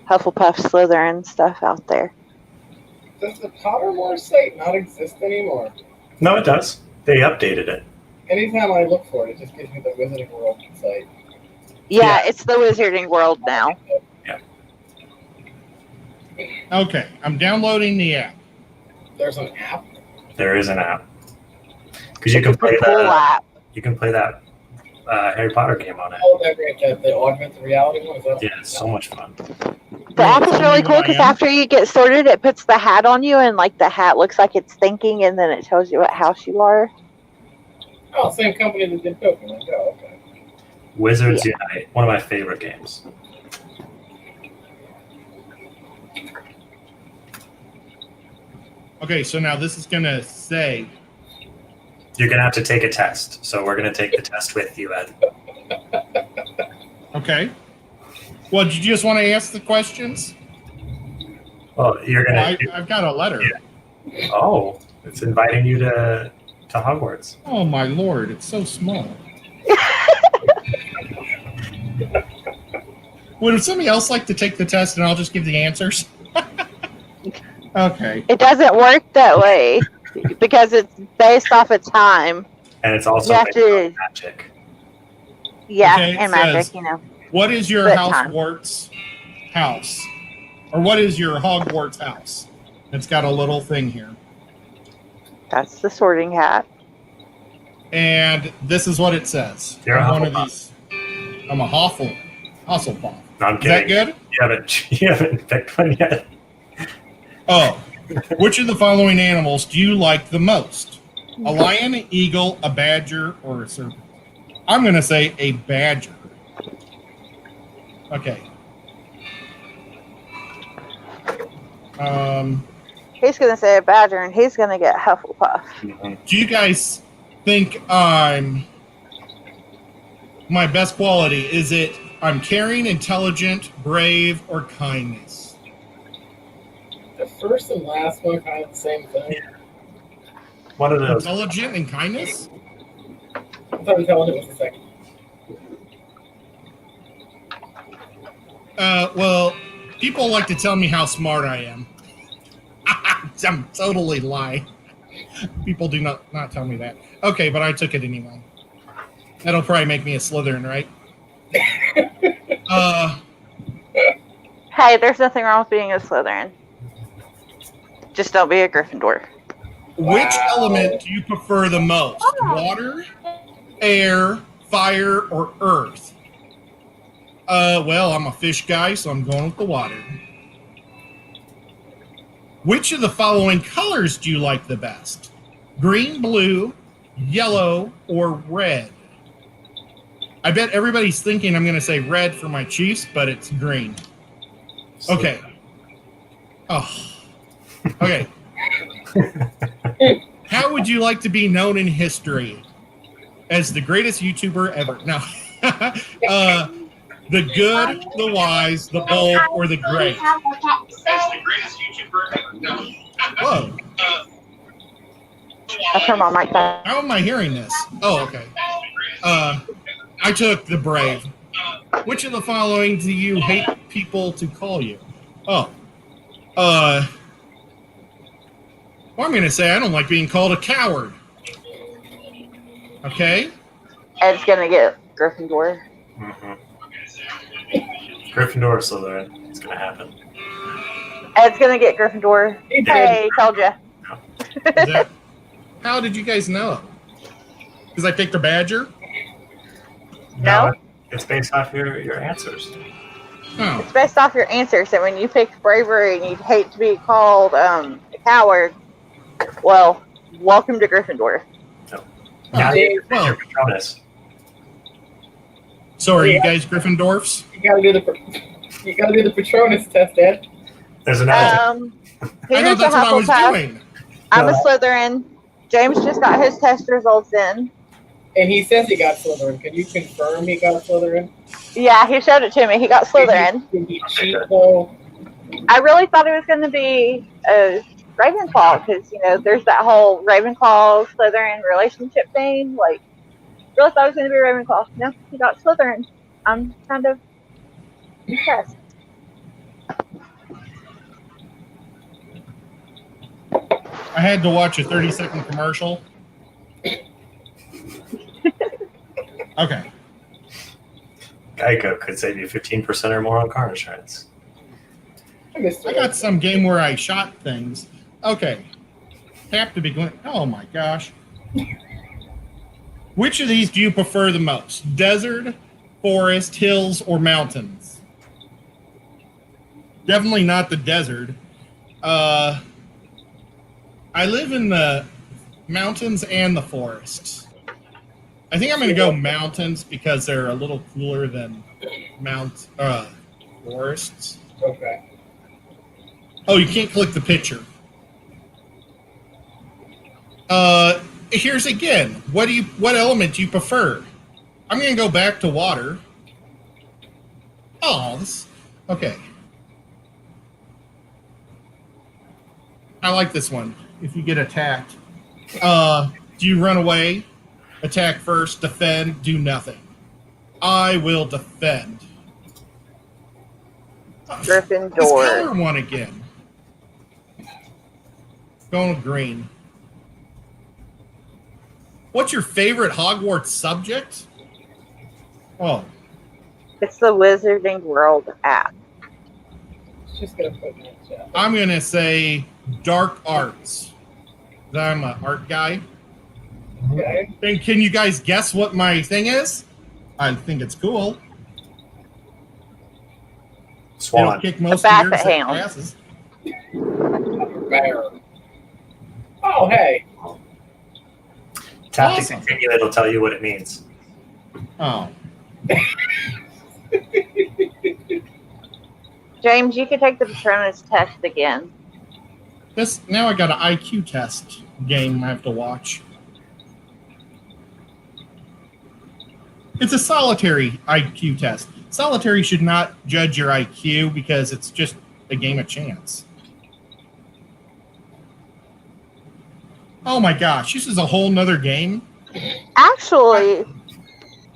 Hufflepuff Slytherin stuff out there. Does the Pottermore site not exist anymore? No, it does. They updated it. Anytime I look for it, it just gives me the Wizarding World site. Yeah, it's the Wizarding World now. Okay, I'm downloading the app. There's an app. There is an app. Because you can It's a play cool that. app. You can play that Harry Potter game on it. Oh, the augmented reality one? Is that Yeah, it's so much fun. The app is tell me really who cool I because am? after you get sorted, it puts the hat on you, and like the hat looks like it's thinking, and then it tells you what house you are. Oh, same company that did Pokemon. Oh, okay. Wizards Unite, one of my favorite games. Okay, so now this is going to say, You're gonna have to take a test, so we're gonna take the test with you, Ed. okay. Well, did you just want to ask the questions? Well, you're Well, gonna. I've got a letter. Yeah. Oh, it's inviting you to Hogwarts. Oh, my Lord, it's so small. Would somebody else like to take the test and I'll just give the answers? Okay. It doesn't work that way because it's based off of time. And it's also You have based on to- magic. Yeah, Okay, it and magic, says- you know. What is your But time. Hogwarts house? Or what is your Hogwarts house? It's got a little thing here. That's the sorting hat. And this is what it says. You're I'm a one of Hufflepuff. these. I'm a Hufflepuff. No, I'm Is that kidding. good? You haven't picked one yet. Oh. Which of the following animals do you like the most? A lion, an eagle, a badger, or a serpent? I'm going to say a badger. Okay. He's going to say a badger, and he's going to get Hufflepuff. Do you guys think my best quality, is it I'm caring, intelligent, brave, or kindness? The first and last one kind of the same thing. One of those. Intelligent and kindness? I thought intelligent was the second. Well, people like to tell me how smart I am. I'm totally lying. People do not tell me that. Okay, but I took it anyway. That'll probably make me a Slytherin, right? Hey, there's nothing wrong with being a Slytherin. Just don't be a Gryffindor. Which element do you prefer the most? Water, air, fire, or earth? Well, I'm a fish guy, so I'm going with the water. Which of the following colors do you like the best? Green, blue, yellow, or red? I bet everybody's thinking I'm going to say red for my Chiefs, but it's green. Okay. Oh. Okay. How would you like to be known in history? As the greatest YouTuber ever. No. The good, the wise, the bold, or the great? As the greatest YouTuber ever. No. Whoa. I'll turn my mic back. How am I hearing this? Oh, okay. I took the brave. Which of the following do you hate people to call you? Oh. Well, I'm going to say I don't like being called a coward. Okay? Ed's going to get Gryffindor. Mm-hmm. Gryffindor or Slytherin. It's gonna happen. Ed's going to get Gryffindor. Hey, told ya. How did you guys know? Because I picked a badger? No. It's based off your answers. Oh. It's based off your answers. So when you picked bravery and you'd hate to be called a coward, well, welcome to Gryffindor. Now you're Well, Patronus. so are you guys Gryffindorfs? You gotta do the Patronus test, Ed. There's an answer. I Peter's thought that's a what I was Hufflepuff. doing. I'm a Slytherin. James just got his test results in. And he says he got Slytherin. Can you confirm he got Slytherin? Yeah, he showed it to me. He got Slytherin. Did he cheat though? I really thought it was going to be a Ravenclaw because, you know, there's that whole Ravenclaw Slytherin relationship thing. Like, really thought it was going to be Ravenclaw. No, he got Slytherin. I'm kind of impressed. I had to watch a 30-second commercial. Okay. Geico could save you 15% or more on car insurance. I missed I it. got some game where I shot things. Okay. Tap to begin. Oh my gosh. Which of these do you prefer the most? Desert, forest, hills, or mountains? Definitely not the desert. I live in the mountains and the forests. I think I'm going to go mountains because they're a little cooler than forests. Okay. Oh, you can't click the picture. Here's again. What element do you prefer? I'm going to go back to water. Oh, okay. I like this one. If you get attacked, do you run away? Attack first, defend, do nothing. I will defend. This Gryffindor. color one again. Going with green. What's your favorite Hogwarts subject? Oh, It's the Wizarding World app. Just gonna put it in the chat. I'm going to say dark arts. I'm an art guy. Okay. And can you guys guess what my thing is? I think it's cool. It'll Swan. kick most A of yours basset hound. asses. Bear. Oh, hey. Tap Awesome. to continue. It'll tell you what it means. Oh, James, you can take the Patronus test again. this now I got an IQ test game I have to watch. It's a solitary IQ test. Solitary should not judge your IQ because it's just a game of chance. Oh my gosh, this is a whole nother game. Actually,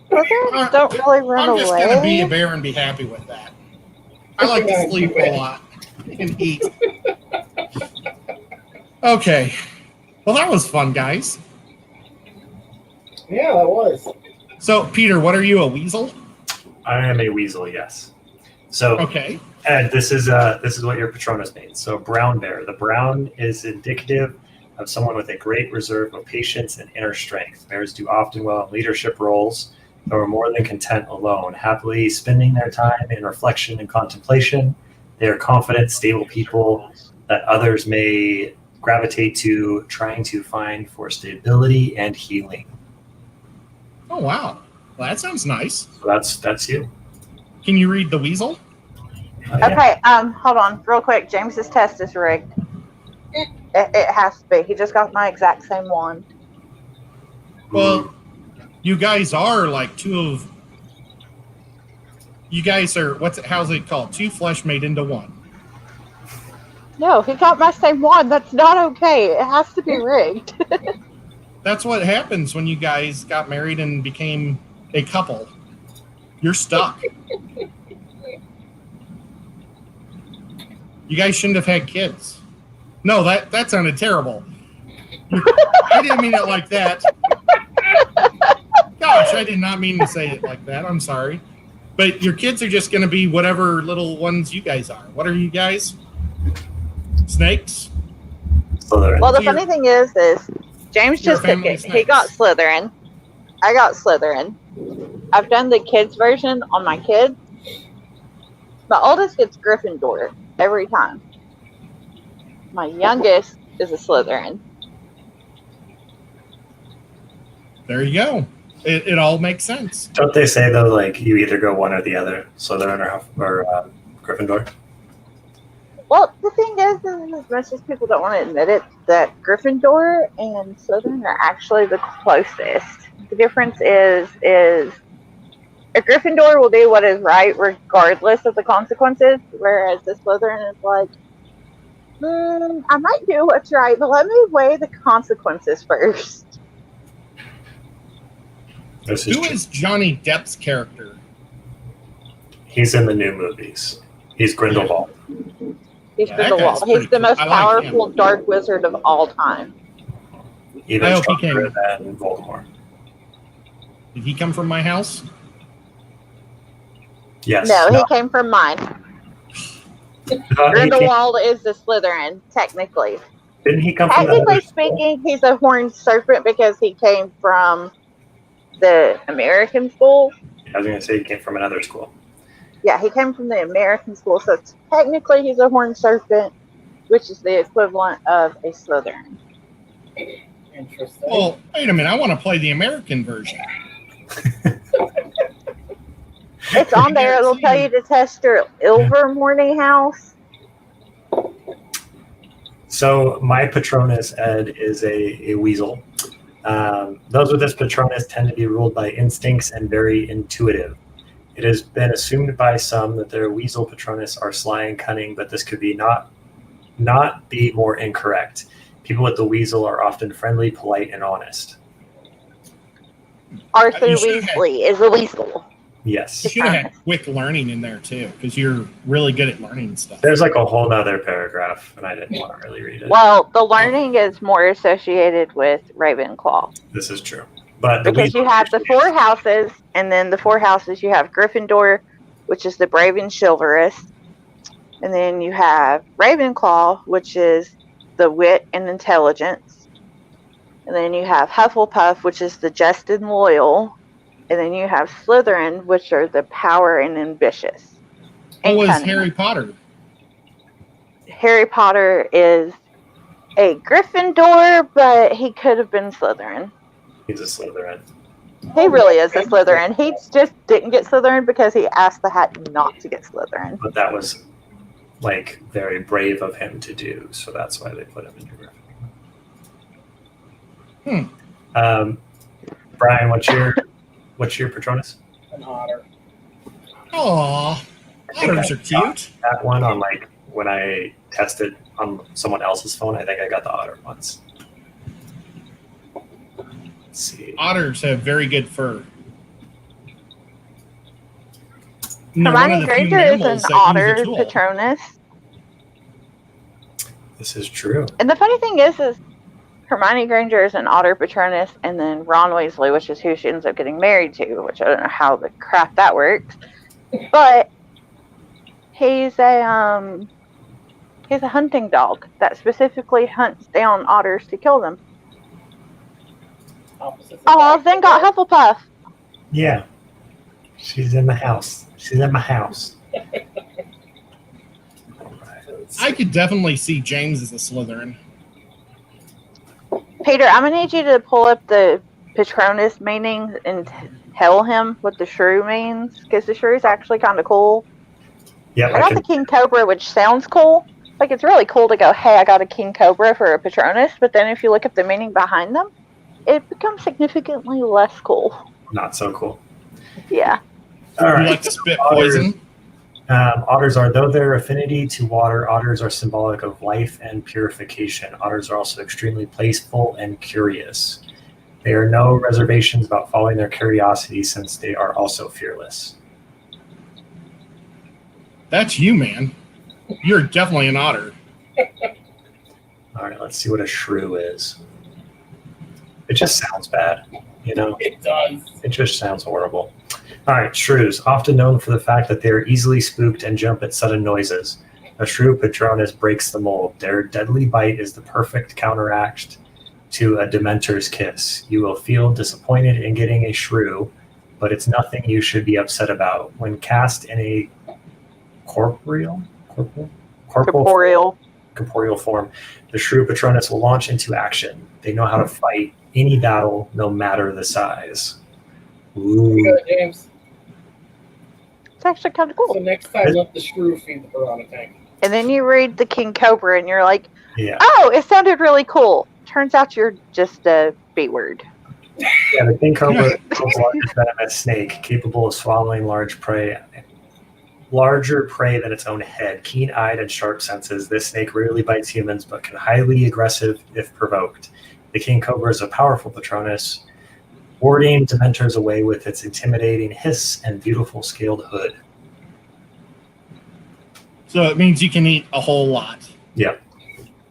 Slytherins don't really run I'm just going to be a away. bear and be happy with that. I like to sleep a lot and eat. Okay. Well, that was fun, guys. Yeah, that was. So, Peter, what are you, a weasel? I am a weasel, yes. So, Okay. Ed, this is what your Patronus means. So, brown bear. The brown is indicative of someone with a great reserve of patience and inner strength. Bears do often well in leadership roles, though are more than content alone, happily spending their time in reflection and contemplation. They are confident, stable people that others may gravitate to, trying to find for stability and healing. Oh, wow. Well, that sounds nice. So that's you. Can you read the weasel? Yeah. Okay, hold on, real quick. James's test is rigged. It has to be. He just got my exact same one. Well, you guys are like two of... You guys are... how's it called? Two flesh made into one. No, he got my same one. That's not okay. It has to be rigged. That's what happens when you guys got married and became a couple. You're stuck. You guys shouldn't have had kids. No, that sounded terrible. I didn't mean it like that. Gosh, I did not mean to say it like that. I'm sorry. But your kids are just going to be whatever little ones you guys are. What are you guys? Snakes? Slytherin. Well, the So you're- funny thing is James You're a just took family it. of He snakes. got Slytherin. I got Slytherin. I've done the kids version on my kids. My oldest gets Gryffindor every time. My youngest is a Slytherin. There you go. It all makes sense. Don't they say though, like you either go one or the other, Slytherin or Gryffindor? Well, the thing is as much as people don't want to admit it, that Gryffindor and Slytherin are actually the closest. The difference is a Gryffindor will do what is right regardless of the consequences, whereas the Slytherin is like, I might do what's right, but let me weigh the consequences first. This is Who true. is Johnny Depp's character? He's in the new movies. He's Grindelwald. He's Yeah, that guy's Grindelwald. pretty He's the cool. most I like powerful dark wizard of all time. I Even hope he stronger came. than Voldemort. Did he come from my house? Yes. No, he came from mine. He came- Grindelwald is the Slytherin, technically. didn't he come from the Technically other school? speaking, he's a horned serpent because he came from the American school. I was going to say he came from another school. Yeah, he came from the American school, so technically he's a horned serpent, which is the equivalent of a Slytherin. Interesting. Well, wait a minute. I want to play the American version. It's on there. It'll tell you to test your Ilvermorny house. So my Patronus, Ed, is a weasel. Those with this Patronus tend to be ruled by instincts and very intuitive. It has been assumed by some that their weasel Patronus are sly and cunning, but this could be not be more incorrect. People with the weasel are often friendly, polite, and honest. Arthur You should have- Weasley is a weasel. Yes. You should have had quick learning in there too, because you're really good at learning stuff. There's like a whole nother paragraph, and I didn't want to really read it. Well, the learning is more associated with Ravenclaw. This is true. But the Because you have the four houses, and then the four houses you have Gryffindor, which is the brave and chivalrous, and then you have Ravenclaw, which is the wit and intelligence, and then you have Hufflepuff, which is the just and loyal, and then you have Slytherin, which are the power and ambitious. What And was cunning. Harry Potter? Harry Potter is a Gryffindor, but he could have been Slytherin. He's a Slytherin. He really is a Slytherin. He just didn't get Slytherin because he asked the hat not to get Slytherin. But that was like very brave of him to do, so that's why they put him in Gryffindor. Brian, what's your Patronus? An otter. Aw, otters are cute. That one on like when I tested on someone else's phone, I think I got the otter once. Let's see. Otters have very good fur. And they're one Hermione of the few Granger is an mammals that otter use a tool. Patronus. This is true. And the funny thing is Hermione Granger is an otter Patronus, and then Ron Weasley, which is who she ends up getting married to, which I don't know how the crap that works. But he's a hunting dog that specifically hunts down otters to kill them. Oh, then got Hufflepuff. Yeah. She's in the house. She's in my house. I could definitely see James as a Slytherin. Peter, I'm gonna need you to pull up the Patronus meaning and tell him what the shrew means, because the shrew is actually kind of cool. Yeah, I got the King Cobra, which sounds cool. Like, it's really cool to go, hey, I got a King Cobra for a Patronus, but then if you look at the meaning behind them, it becomes significantly less cool. not so cool. Yeah. All You right. like to spit poison? Otters are, though their affinity to water, otters are symbolic of life and purification. Otters are also extremely playful and curious. There are no reservations about following their curiosity since they are also fearless. That's you, man. You're definitely an otter. All right, let's see what a shrew is. It just sounds bad, you know? It does. It just sounds horrible. All right, shrews, often known for the fact that they are easily spooked and jump at sudden noises. A shrew Patronus breaks the mold. Their deadly bite is the perfect counteract to a Dementor's kiss. You will feel disappointed in getting a shrew, but it's nothing you should be upset about. When cast in a corporeal form, the shrew Patronus will launch into action. They know how to fight any battle, no matter the size. Ooh. You got it, James. It's actually kind of cool. So next time, let the shrew feed the piranha tank. And then you read the King Cobra and you're like, Yeah. oh, it sounded really cool. Turns out you're just a B word. Yeah, the king cobra is a large venomous snake capable of swallowing larger prey than its own head. Keen-eyed and sharp senses, this snake rarely bites humans but can highly aggressive if provoked. The king cobra is a powerful Patronus, warding Dementors away with its intimidating hiss and beautiful scaled hood. So it means you can eat a whole lot. Yeah.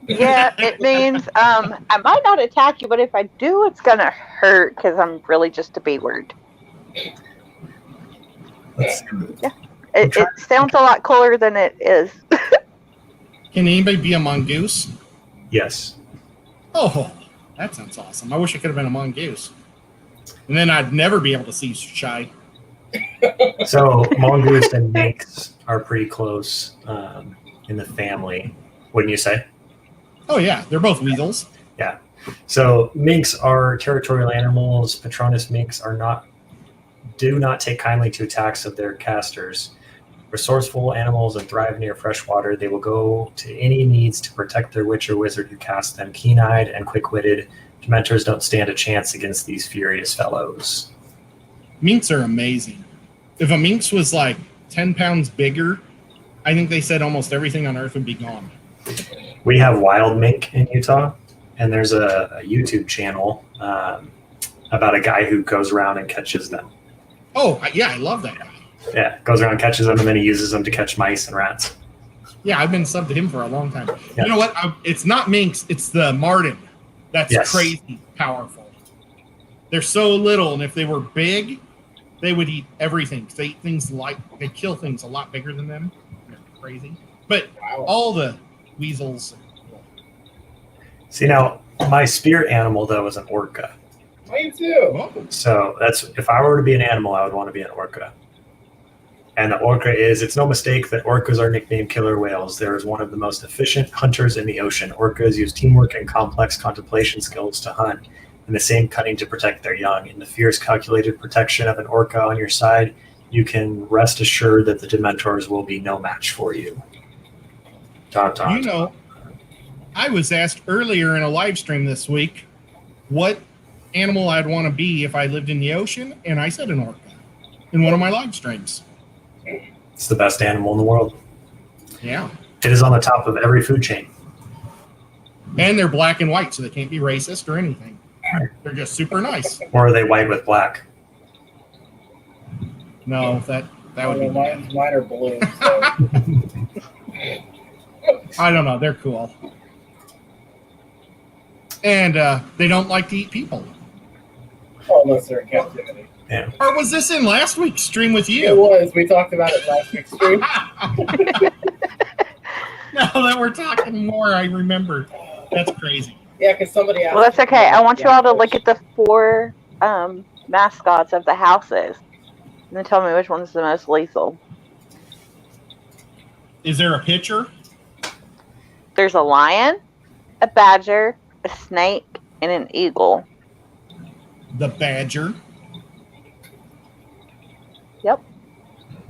Yeah, it means I might not attack you, but if I do, it's going to hurt because I'm really just a B word. Let's see. Yeah. It sounds a lot cooler than it is. Can anybody be a mongoose? Yes. Oh, that sounds awesome. I wish I could have been a mongoose. And then I'd never be able to see shy. So mongoose and minks are pretty close in the family, wouldn't you say? Oh, yeah. They're both weasels. Yeah. So minks are territorial animals. Patronus minks do not take kindly to attacks of their casters. Resourceful animals and thrive near fresh water. They will go to any needs to protect their witch or wizard who casts them. Keen-eyed and quick-witted, Dementors don't stand a chance against these furious fellows. Minks are amazing. If a minx was like 10 pounds bigger, I think they said almost everything on Earth would be gone. We have wild mink in Utah, and there's a YouTube channel about a guy who goes around and catches them. Oh, yeah, I love that guy. Yeah, goes around, catches them, and then he uses them to catch mice and rats. Yeah, I've been subbed to him for a long time. Yeah. You know what? It's not minks. It's the marten. That's Yes. crazy powerful. They're so little, and if they were big, they would eat everything. They eat things they kill things a lot bigger than them. They're crazy. But Wow. all the weasels. See, now, my spirit animal, though, is an orca. Mine too. Oh, So that's if I were to be an animal, I would want to be an orca. And the orca it's no mistake that orcas are nicknamed killer whales. They're one of the most efficient hunters in the ocean. Orcas use teamwork and complex contemplation skills to hunt, and the same cunning to protect their young. In the fierce, calculated protection of an orca on your side, you can rest assured that the Dementors will be no match for you. you know, I was asked earlier in a live stream this week what animal I'd want to be if I lived in the ocean, and I said an orca in one of my live streams. It's the best animal in the world. Yeah. It is on the top of every food chain. And they're black and white, so they can't be racist or anything. They're just super nice. Or are they white with black? No, that would be mine are blue. So. I don't know. They're cool. And they don't like to eat people. Unless they're in captivity. Yeah. Or was this in last week's stream with It you? was. We talked about it last week's stream. Now that we're talking more, I remember. That's crazy. Yeah, because somebody asked. Well, that's okay. I want you all to look at the 4 mascots of the houses and then tell me which one's the most lethal. Is there a picture? There's a lion, a badger, a snake, and an eagle. The badger. Yep.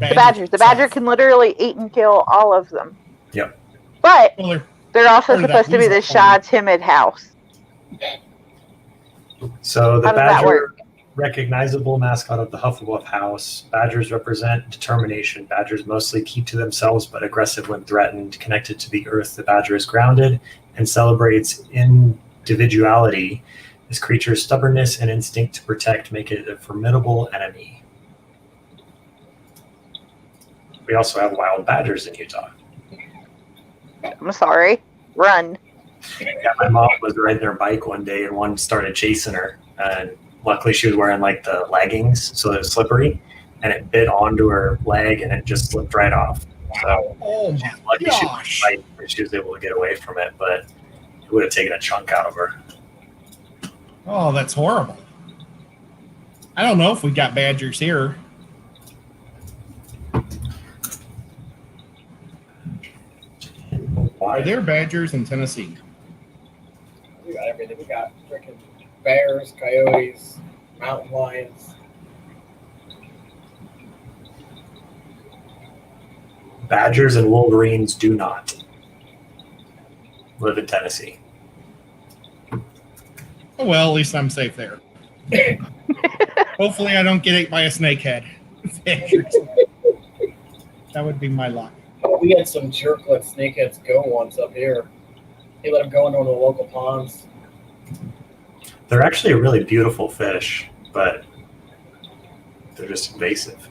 The badger can literally eat and kill all of them. Yep. But Well, they're also Part of that supposed to be the weasel shy, timid house. So the How does that badger, work? recognizable mascot of the Hufflepuff house. Badgers represent determination. Badgers mostly keep to themselves but aggressive when threatened. Connected to the earth, the badger is grounded and celebrates individuality. This creature's stubbornness and instinct to protect make it a formidable enemy. We also have wild badgers in Utah. I'm sorry. Run. Yeah, my mom was riding their bike one day and one started chasing her. And luckily she was wearing like the leggings, so it was slippery. And it bit onto her leg and it just slipped right off. So oh my lucky she was gosh. right, she was able to get away from it, but it would have taken a chunk out of her. Oh, that's horrible. I don't know if we got badgers here. Are there badgers in Tennessee? We got everything. We got freaking bears, coyotes, mountain lions. Badgers and wolverines do not live in Tennessee. Oh, well, at least I'm safe there. Hopefully I don't get ate by a snakehead. Badgers. That would be my luck. We had some jerk let snakeheads go once up here. They let them go into one of the local ponds. They're actually a really beautiful fish, but they're just invasive.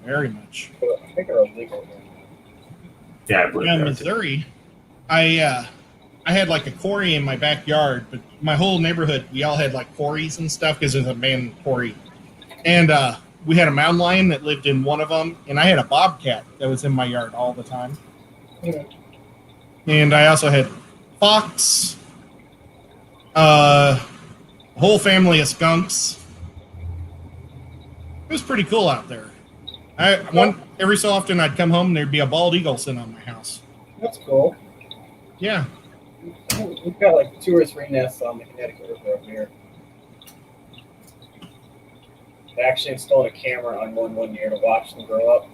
Very much. I think they're illegal. Yeah, I believe Yeah, in they're- Missouri, I had like a quarry in my backyard, but my whole neighborhood, we all had like quarries and stuff because there's a man quarry. And we had a mountain lion that lived in one of them, and I had a bobcat that was in my yard all the time. Yeah. And I also had fox, a whole family of skunks. It was pretty cool out there. Every so often I'd come home and there'd be a bald eagle sitting on my house. That's cool. Yeah. We've got like 2 or 3 nests on the Connecticut River up here. They actually installed a camera on one year to watch them grow up.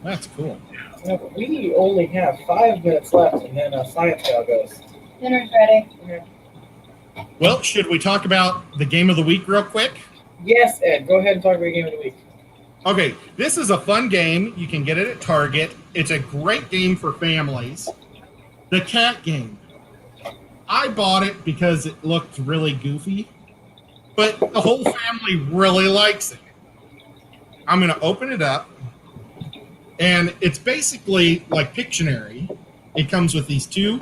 That's cool. Yeah, but we only have 5 minutes left, and then Science Gal goes. Dinner's ready. Well, should we talk about the game of the week real quick? Yes, Ed, go ahead and talk about Game of the Week. Okay, this is a fun game. You can get it at Target. It's a great game for families. The cat game. I bought it because it looked really goofy, but the whole family really likes it. I'm going to open it up, and it's basically like Pictionary. It comes with these 2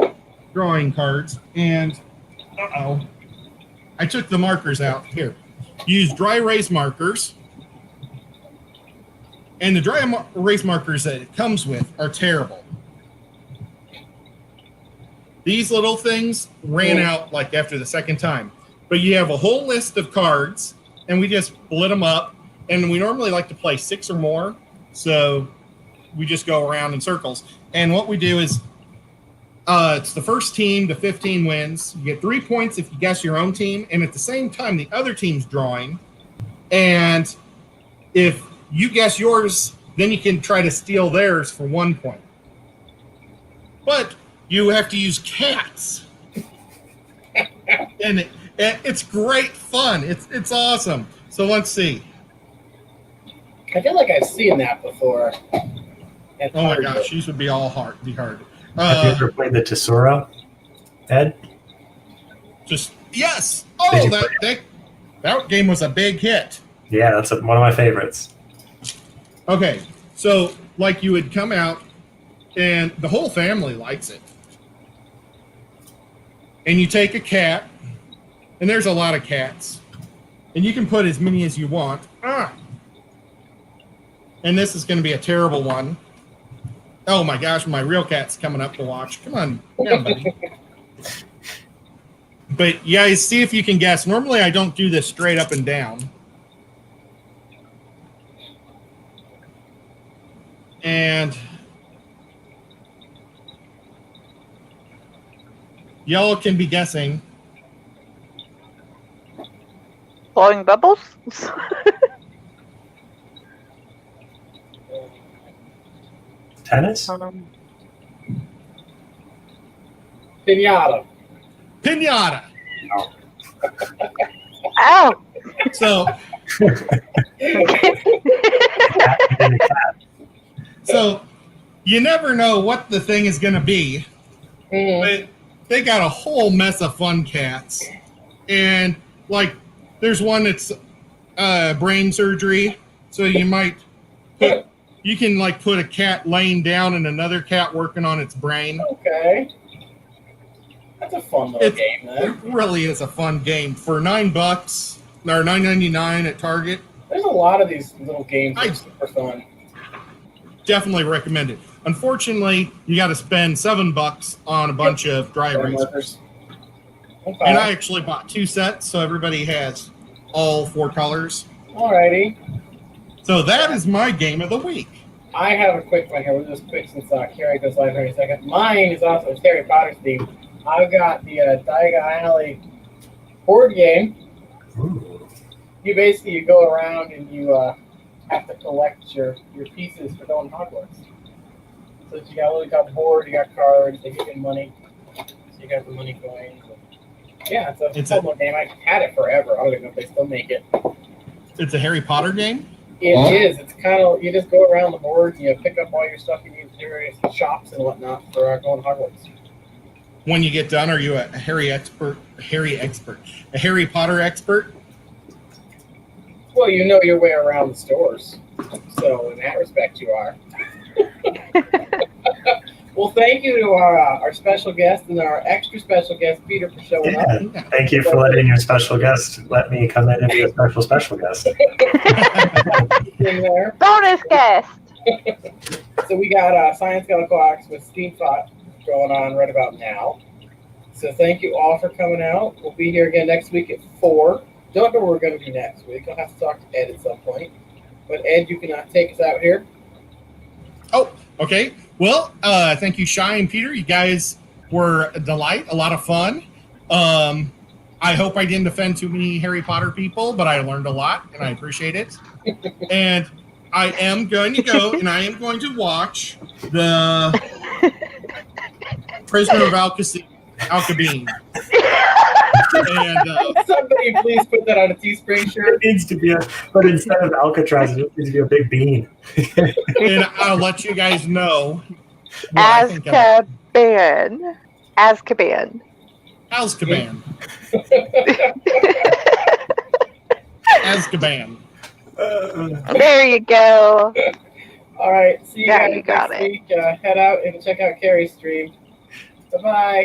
drawing cards, and I took the markers out. Here, use dry erase markers, and the dry erase markers that it comes with are terrible. These little things ran out like after the second time, but you have a whole list of cards, and we just split them up, and we normally like to play 6 or more, so we just go around in circles. And what we do is it's the first team to 15 wins. You get 3 points if you guess your own team, and at the same time, the other team's drawing. And if you guess yours, then you can try to steal theirs for 1 point. But you have to use cats. And it's great fun. It's awesome. So let's see. I feel like I've seen that before. Oh my gosh, these would be all hard. Have you ever played the Tesoro, Ed? Yes. Oh, that game was a big hit. Yeah, that's one of my favorites. Okay, so like you would come out, and the whole family likes it. And you take a cat, and there's a lot of cats, and you can put as many as you want. And this is going to be a terrible one. Oh my gosh, my real cat's coming up to watch. Come on, buddy. But you guys see if you can guess. Normally I don't do this straight up and down. And y'all can be guessing. Blowing bubbles? Tennis? Pinata. Pinata. Ow! So, you never know what the thing is going to be. But they got a whole mess of fun cats. And, like, there's one that's brain surgery. So you might put... You can, like, put a cat laying down and another cat working on its brain. Okay. That's a fun little game, then. It really is a fun game. For $9 or $9.99 at Target. There's a lot of these little games that are super fun. Definitely recommend it. Unfortunately, you got to spend $7 on a bunch of dry erasers. Okay. And I actually bought 2 sets, so everybody has all 4 colors. Alrighty. So that is my game of the week. I have a quick one here. We'll just quick since Carrie goes live here in a second. Mine is also Harry Potter themed. I've got the Diagon Alley board game. Ooh. You basically go around and you have to collect your pieces for going to Hogwarts. So you got board, you got cards, they give you money. So you got the money coins. Yeah, it's a fun little game. I had it forever. I don't even know if they still make it. It's a Harry Potter game? It is. It's kind of, you just go around the board and you pick up all your stuff you need to various shops and whatnot for going to Hogwarts. When you get done, are you a Harry Potter expert? Well, you know your way around the stores. So in that respect, you are. Well, thank you to our special guest and our extra special guest, Peter, for showing up. Thank you for letting your special guest let me come in and be a special guest. There. Bonus guest! So we got Science Got a Clocks with Steam Thought going on right about now. So thank you all for coming out. We'll be here again next week at 4. Don't know what we're going to do next week. I'll have to talk to Ed at some point. But Ed, you can take us out here. Oh, okay. Well, thank you, Shy and Peter. You guys were a delight, a lot of fun. I hope I didn't offend too many Harry Potter people, but I learned a lot, and I appreciate it. And I am going to go, and I am going to watch the Prisoner of Alcabeen. And somebody please put that on a Teespring shirt. It needs to be but instead of Alcatraz, it needs to be a big bean. And I'll let you guys know. Azkaban. Azkaban. Azkaban. There you go. All right. See you Yeah, guys you got next it. week. Head out and check out Carrie's stream. Bye-bye.